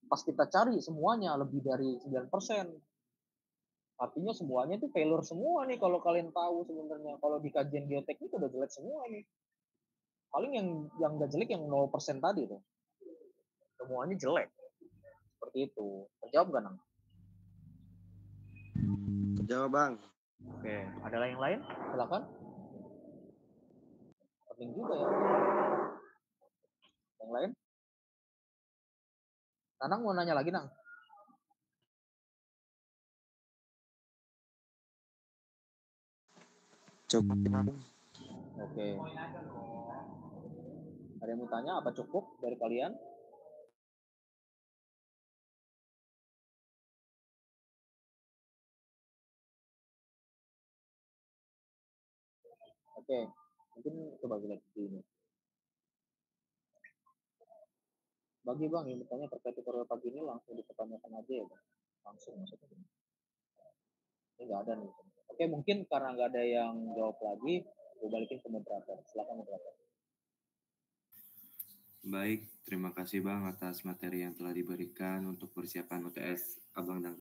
pas kita cari semuanya lebih dari 9%. Artinya semuanya itu failure semua nih kalau kalian tahu sebenarnya. Kalau di kajian geoteknik udah jelek semua nih. Paling yang nggak jelek yang 0% tadi tuh. Semuanya jelek. Seperti itu. Terjawab nggak, Nang? Terjawab bang. Oke, ada yang lain? Silakan. Penting juga ya. Yang lain? Nanang mau nanya lagi, Nang? Cukup. Oke. Ada yang mau tanya apa cukup dari kalian? Oke, mungkin coba lihat di ini. Bagi bang yang bertanya terkait tutorial pagi ini langsung dipertanyakan aja ya bang. Langsung maksudnya. Ini nggak ada nih. Oke, mungkin karena nggak ada yang jawab lagi, gue balikin ke moderator. Silakan moderator. Baik, terima kasih Bang atas materi yang telah diberikan untuk persiapan UTS Abang dan